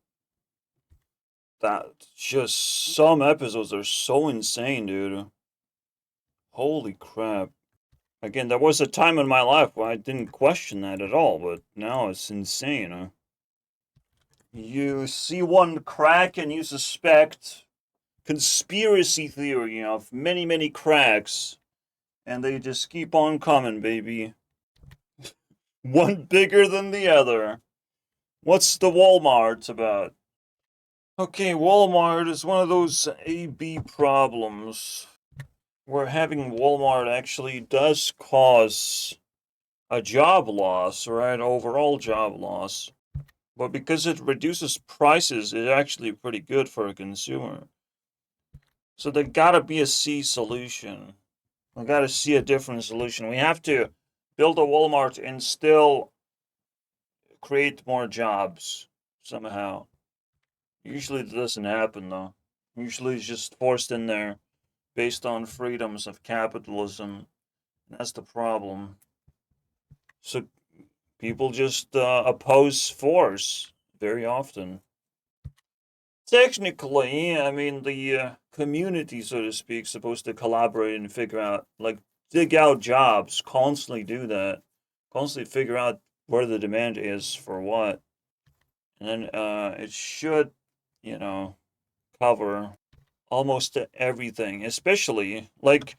[SPEAKER 1] That just some episodes are so insane, dude. Holy crap. Again, there was a time in my life where I didn't question that at all, but now it's insane. You see one crack and you suspect conspiracy theory of many, many cracks, and they just keep on coming, baby. One bigger than the other. What's the Walmart about? Okay, Walmart is one of those A-B problems where having Walmart actually does cause a job loss, right? Overall job loss. But because it reduces prices, it's actually pretty good for a consumer. So there gotta be a C solution. We gotta see a different solution. We have to build a Walmart and still create more jobs somehow. Usually it doesn't happen though. Usually it's just forced in there based on freedoms of capitalism. That's the problem. So people just oppose force very often. Technically, I mean, the community, so to speak, is supposed to collaborate and figure out, like, dig out jobs, constantly do that, constantly figure out where the demand is for what. And then it should, you know, cover almost everything, especially, like,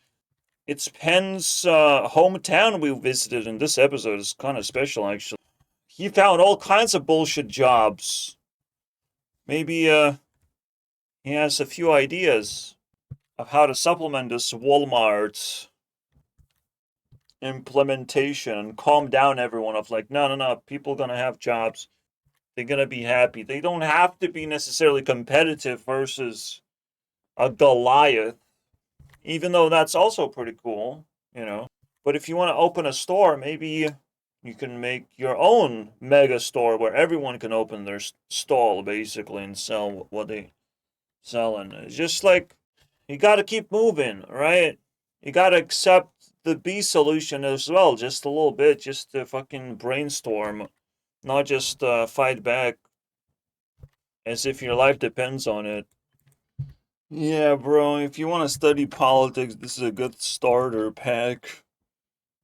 [SPEAKER 1] it's Penn's hometown we visited in this episode. Is kind of special, actually. He found all kinds of bullshit jobs. Maybe he has a few ideas of how to supplement this Walmart implementation and calm down everyone of like, no, no, no, people gonna have jobs. They're gonna be happy. They don't have to be necessarily competitive versus a Goliath, even though that's also pretty cool, you know. But if you want to open a store, maybe you can make your own mega store where everyone can open their stall basically and sell what they sell. And it's just like you got to keep moving, right? You got to accept the B solution as well, just a little bit, just to fucking brainstorm, not just fight back as if your life depends on it. Yeah, bro, if you want to study politics, this is a good starter pack.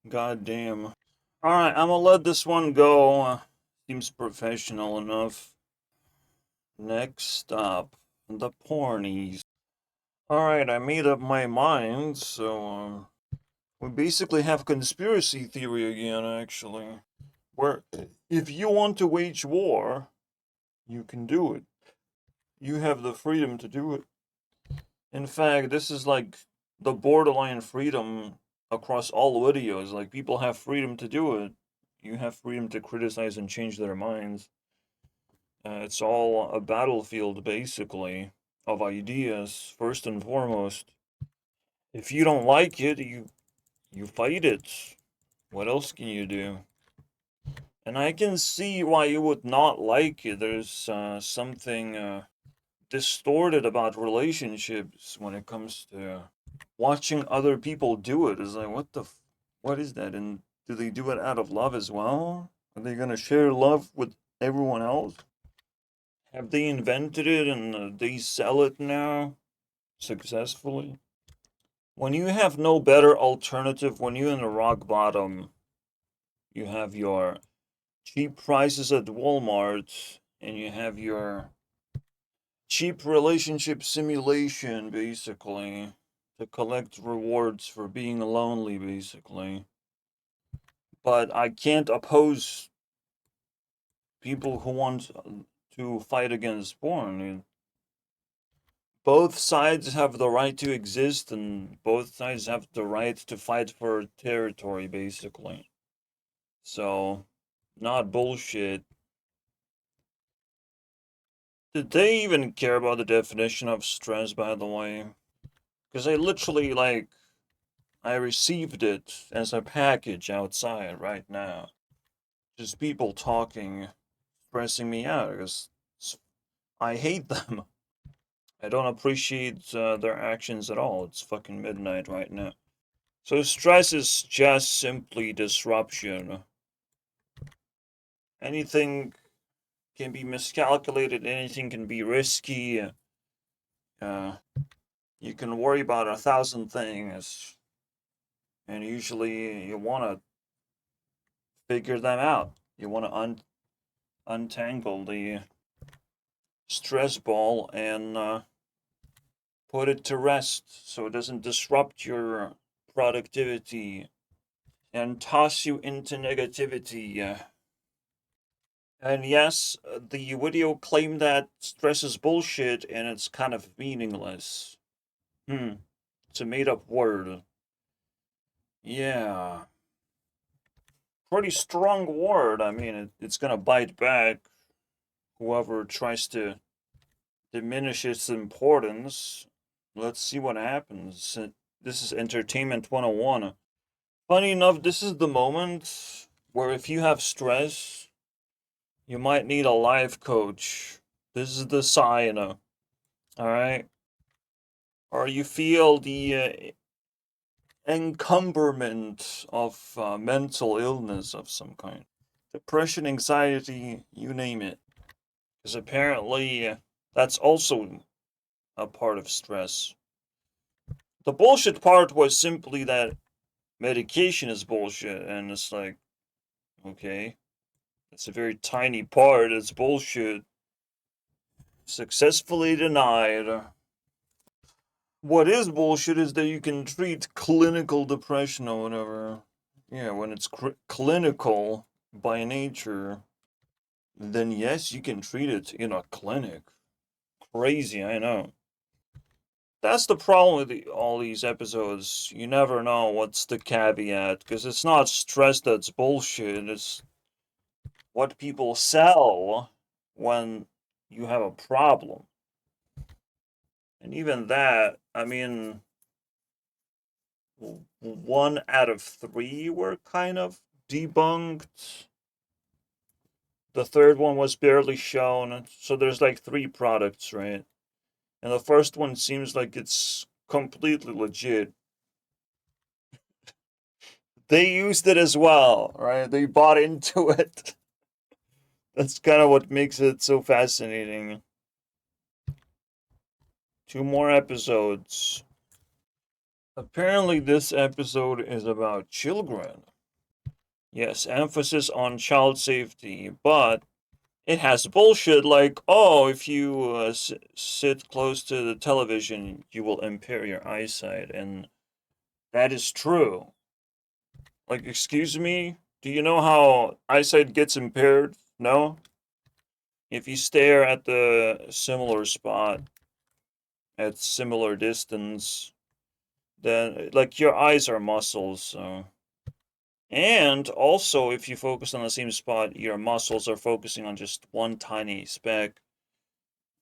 [SPEAKER 1] God damn. Alright, I'm gonna let this one go. Seems professional enough. Next up, the pornies. Alright, I made up my mind, so, we basically have conspiracy theory again, actually. Where, if you want to wage war, you can do it. You have the freedom to do it. In fact, this is like the borderline freedom across all videos. Like, people have freedom to do it. You have freedom to criticize and change their minds. It's all a battlefield, basically, of ideas, first and foremost. If you don't like it, you fight it. What else can you do? And I can see why you would not like it. There's something distorted about relationships when it comes to watching other people do it. It's like, what is that? And do they do it out of love as well? Are they gonna share love with everyone else? Have they invented it and they sell it now successfully? When you have no better alternative, when you're in the rock bottom, you have your cheap prices at Walmart and you have your cheap relationship simulation, basically, to collect rewards for being lonely, basically. But I can't oppose people who want to fight against porn. Both sides have the right to exist, and both sides have the right to fight for territory, basically. So, not bullshit. Did they even care about the definition of stress, by the way? Because I literally, like, I received it as a package outside right now. Just people talking, stressing me out, because I hate them. I don't appreciate their actions at all. It's fucking midnight right now. So stress is just simply disruption. Anything can be miscalculated, anything can be risky. You can worry about 1,000 things, and usually you want to figure them out. You want to untangle the stress ball and put it to rest so it doesn't disrupt your productivity and toss you into negativity. And yes, the video claimed that stress is bullshit and it's kind of meaningless. It's a made up word. Yeah. Pretty strong word. I mean, it's gonna bite back whoever tries to diminish its importance. Let's see what happens. This is Entertainment 101. Funny enough, this is the moment where if you have stress, you might need a life coach. This is the sign, alright? Or you feel the encumberment of mental illness of some kind. Depression, anxiety, you name it. Because apparently that's also a part of stress. The bullshit part was simply that medication is bullshit, and it's like, okay, it's a very tiny part, it's bullshit. Successfully denied. What is bullshit is that you can treat clinical depression or whatever. Yeah, when it's clinical by nature, then yes, you can treat it in a clinic. Crazy, I know. That's the problem with all these episodes. You never know what's the caveat, because it's not stress that's bullshit, it's what people sell when you have a problem. And even that, I mean, 1 out of 3 were kind of debunked. The third one was barely shown, so there's like 3 products, right? And the first one seems like it's completely legit. They used it as well, right? They bought into it. That's kind of what makes it so fascinating. 2 more episodes. Apparently, this episode is about children. Yes, emphasis on child safety, but it has bullshit like, oh, if you sit close to the television, you will impair your eyesight, and that is true. Like, excuse me? Do you know how eyesight gets impaired? No? If you stare at the similar spot at similar distance, then, like, your eyes are muscles, so And also, if you focus on the same spot, your muscles are focusing on just one tiny speck,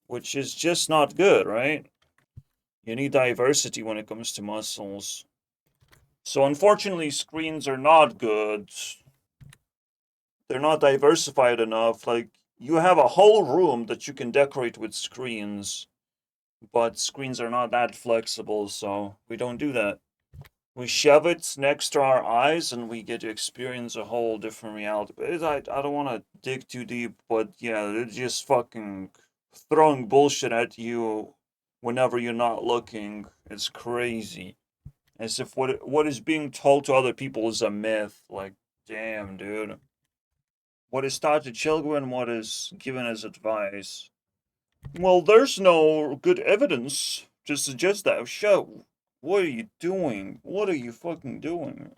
[SPEAKER 1] which is just not good, right? You need diversity when it comes to muscles. So unfortunately, screens are not good. They're not diversified enough. Like, you have a whole room that you can decorate with screens, but screens are not that flexible, so we don't do that. We shove it next to our eyes and we get to experience a whole different reality. But I don't want to dig too deep, but yeah, they're just fucking throwing bullshit at you whenever you're not looking. It's crazy. As if what is being told to other people is a myth. Like, damn, dude. What is taught to children, what is given as advice. Well, there's no good evidence to suggest that. Shut. What are you doing? What are you fucking doing?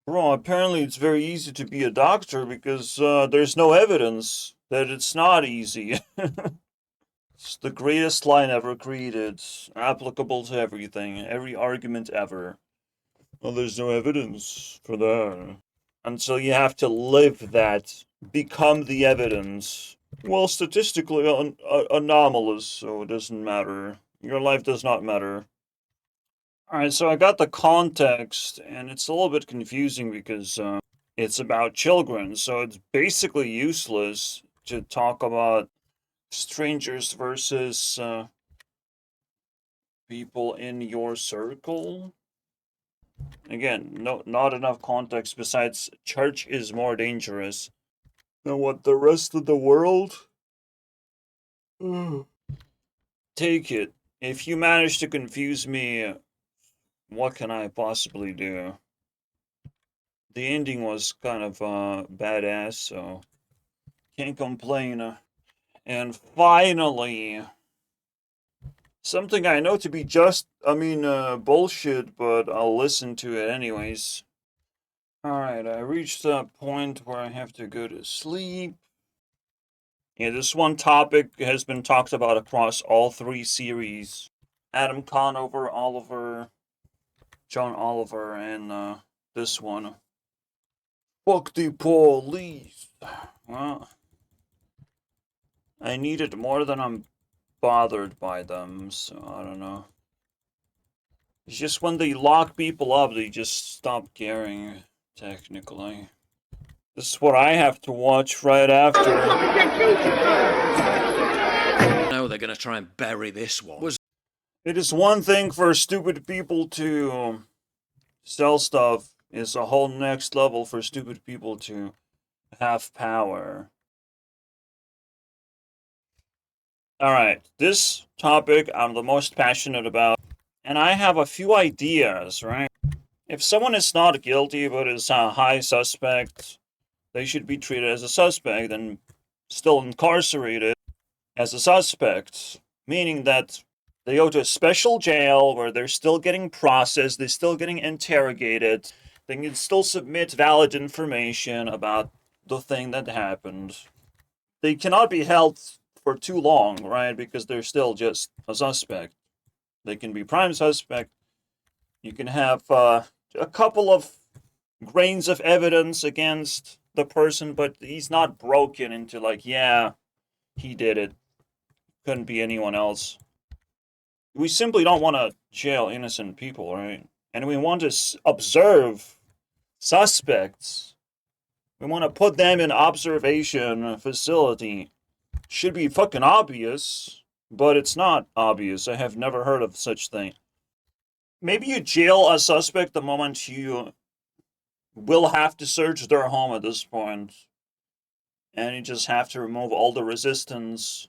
[SPEAKER 1] Bro, apparently it's very easy to be a doctor because there's no evidence that it's not easy. It's the greatest line ever created, applicable to everything, every argument ever. Well, there's no evidence for that. Until you have to live that, become the evidence. Well, statistically anomalous, so it doesn't matter. Your life does not matter. Alright, so I got the context, and it's a little bit confusing because it's about children, so it's basically useless to talk about strangers versus people in your circle. Again, not enough context besides church is more dangerous than what the rest of the world. Take it. If you manage to confuse me, what can I possibly do? The ending was kind of badass, so can't complain. And finally, something I know to be bullshit, but I'll listen to it anyways. Alright, I reached that point where I have to go to sleep. Yeah, this one topic has been talked about across all three series. Adam Conover, Oliver, John Oliver, and this one. Fuck the police. Well, I need it more than I'm bothered by them, so I don't know. It's just when they lock people up, they just stop caring, technically. This is what I have to watch right after.
[SPEAKER 2] No, they're going to try and bury this one.
[SPEAKER 1] It is one thing for stupid people to sell stuff. It's a whole next level for stupid people to have power. Alright, this topic I'm the most passionate about, and I have a few ideas, right? If someone is not guilty but is a high suspect, they should be treated as a suspect and still incarcerated as a suspect, meaning that they go to a special jail where they're still getting processed, they're still getting interrogated, they can still submit valid information about the thing that happened. They cannot be held for too long, right? Because they're still just a suspect. They can be prime suspect. You can have a couple of grains of evidence against the person, but he's not broken into like, yeah, he did it. Couldn't be anyone else. We simply don't want to jail innocent people, right? And we want to observe suspects. We want to put them in observation facility. Should be fucking obvious, but it's not obvious. I have never heard of such thing. Maybe you jail a suspect the moment you will have to search their home at this point, and you just have to remove all the resistance.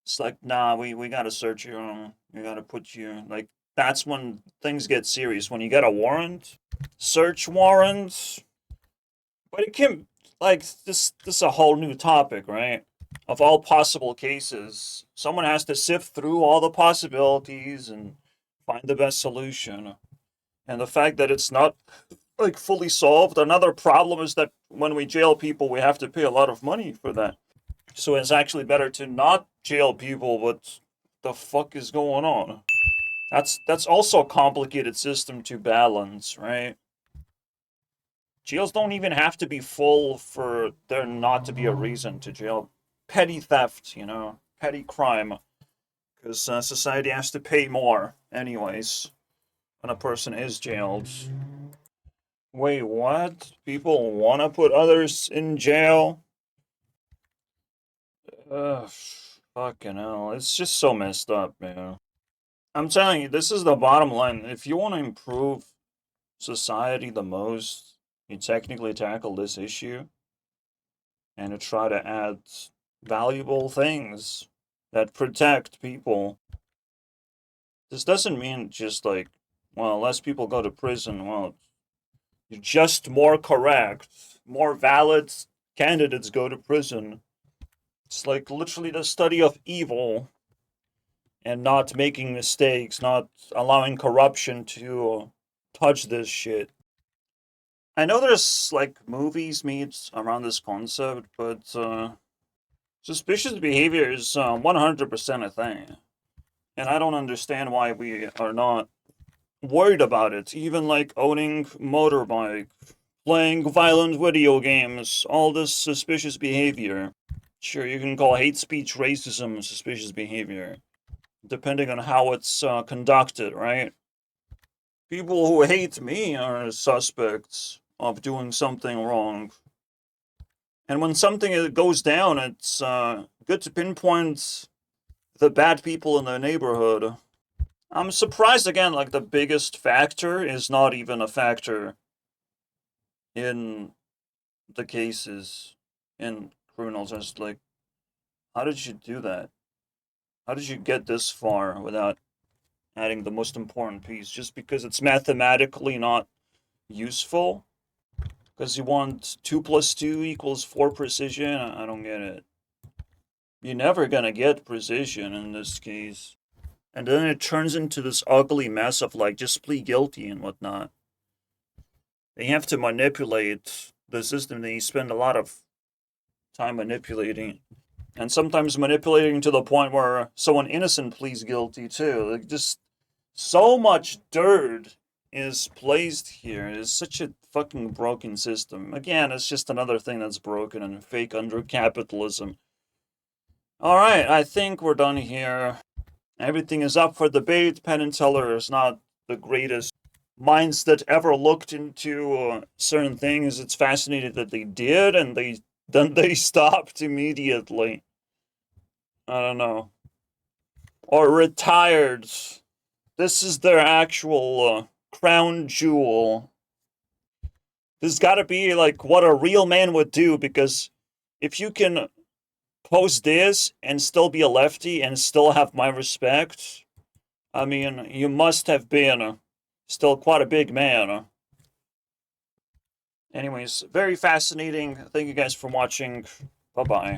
[SPEAKER 1] It's like, nah, we gotta search your home. We gotta put you, like, that's when things get serious. When you get a warrant, search warrant. But it can, like, this is a whole new topic, right? Of all possible cases, someone has to sift through all the possibilities and find the best solution. And the fact that it's not like fully solved. Another problem is that when we jail people, we have to pay a lot of money for that. So it's actually better to not jail people. What the fuck is going on? That's also a complicated system to balance, right? Jails don't even have to be full for there not to be a reason to jail. Petty theft, you know, petty crime. Because society has to pay more, anyways, when a person is jailed. Wait, what? People want to put others in jail? Ugh, fucking hell. It's just so messed up, man. I'm telling you, this is the bottom line. If you want to improve society the most, you technically tackle this issue and to try to add valuable things that protect people. This doesn't mean just like, well, less people go to prison. Well, you're just more correct. More valid candidates go to prison. It's like literally the study of evil and not making mistakes, not allowing corruption to touch this shit. I know there's like movies made around this concept, but suspicious behavior is 100% a thing. And I don't understand why we are not worried about it. Even like owning motorbike, playing violent video games, all this suspicious behavior. Sure, you can call hate speech racism suspicious behavior, depending on how it's conducted, right? People who hate me are suspects of doing something wrong. And when something goes down, it's good to pinpoint the bad people in the neighborhood. I'm surprised again, like the biggest factor is not even a factor in the cases in criminals. Just like, how did you do that? How did you get this far without adding the most important piece? Just because it's mathematically not useful? Because you want 2 plus 2 equals 4 precision? I don't get it. You're never gonna get precision in this case. And then it turns into this ugly mess of like just plead guilty and whatnot. They have to manipulate the system. They spend a lot of time manipulating. And sometimes manipulating to the point where someone innocent pleads guilty too. Like just so much dirt is placed here. It's such a fucking broken system. Again, it's just another thing that's broken and fake under capitalism. Alright, I think we're done here. Everything is up for debate. Penn and Teller is not the greatest minds that ever looked into certain things. It's fascinating that they did, and then they stopped immediately. I don't know. Or retired. This is their actual crown jewel. This has got to be like what a real man would do, because if you can post this and still be a lefty and still have my respect, I mean, you must have been still quite a big man. Anyways, very fascinating. Thank you guys for watching. Bye-bye.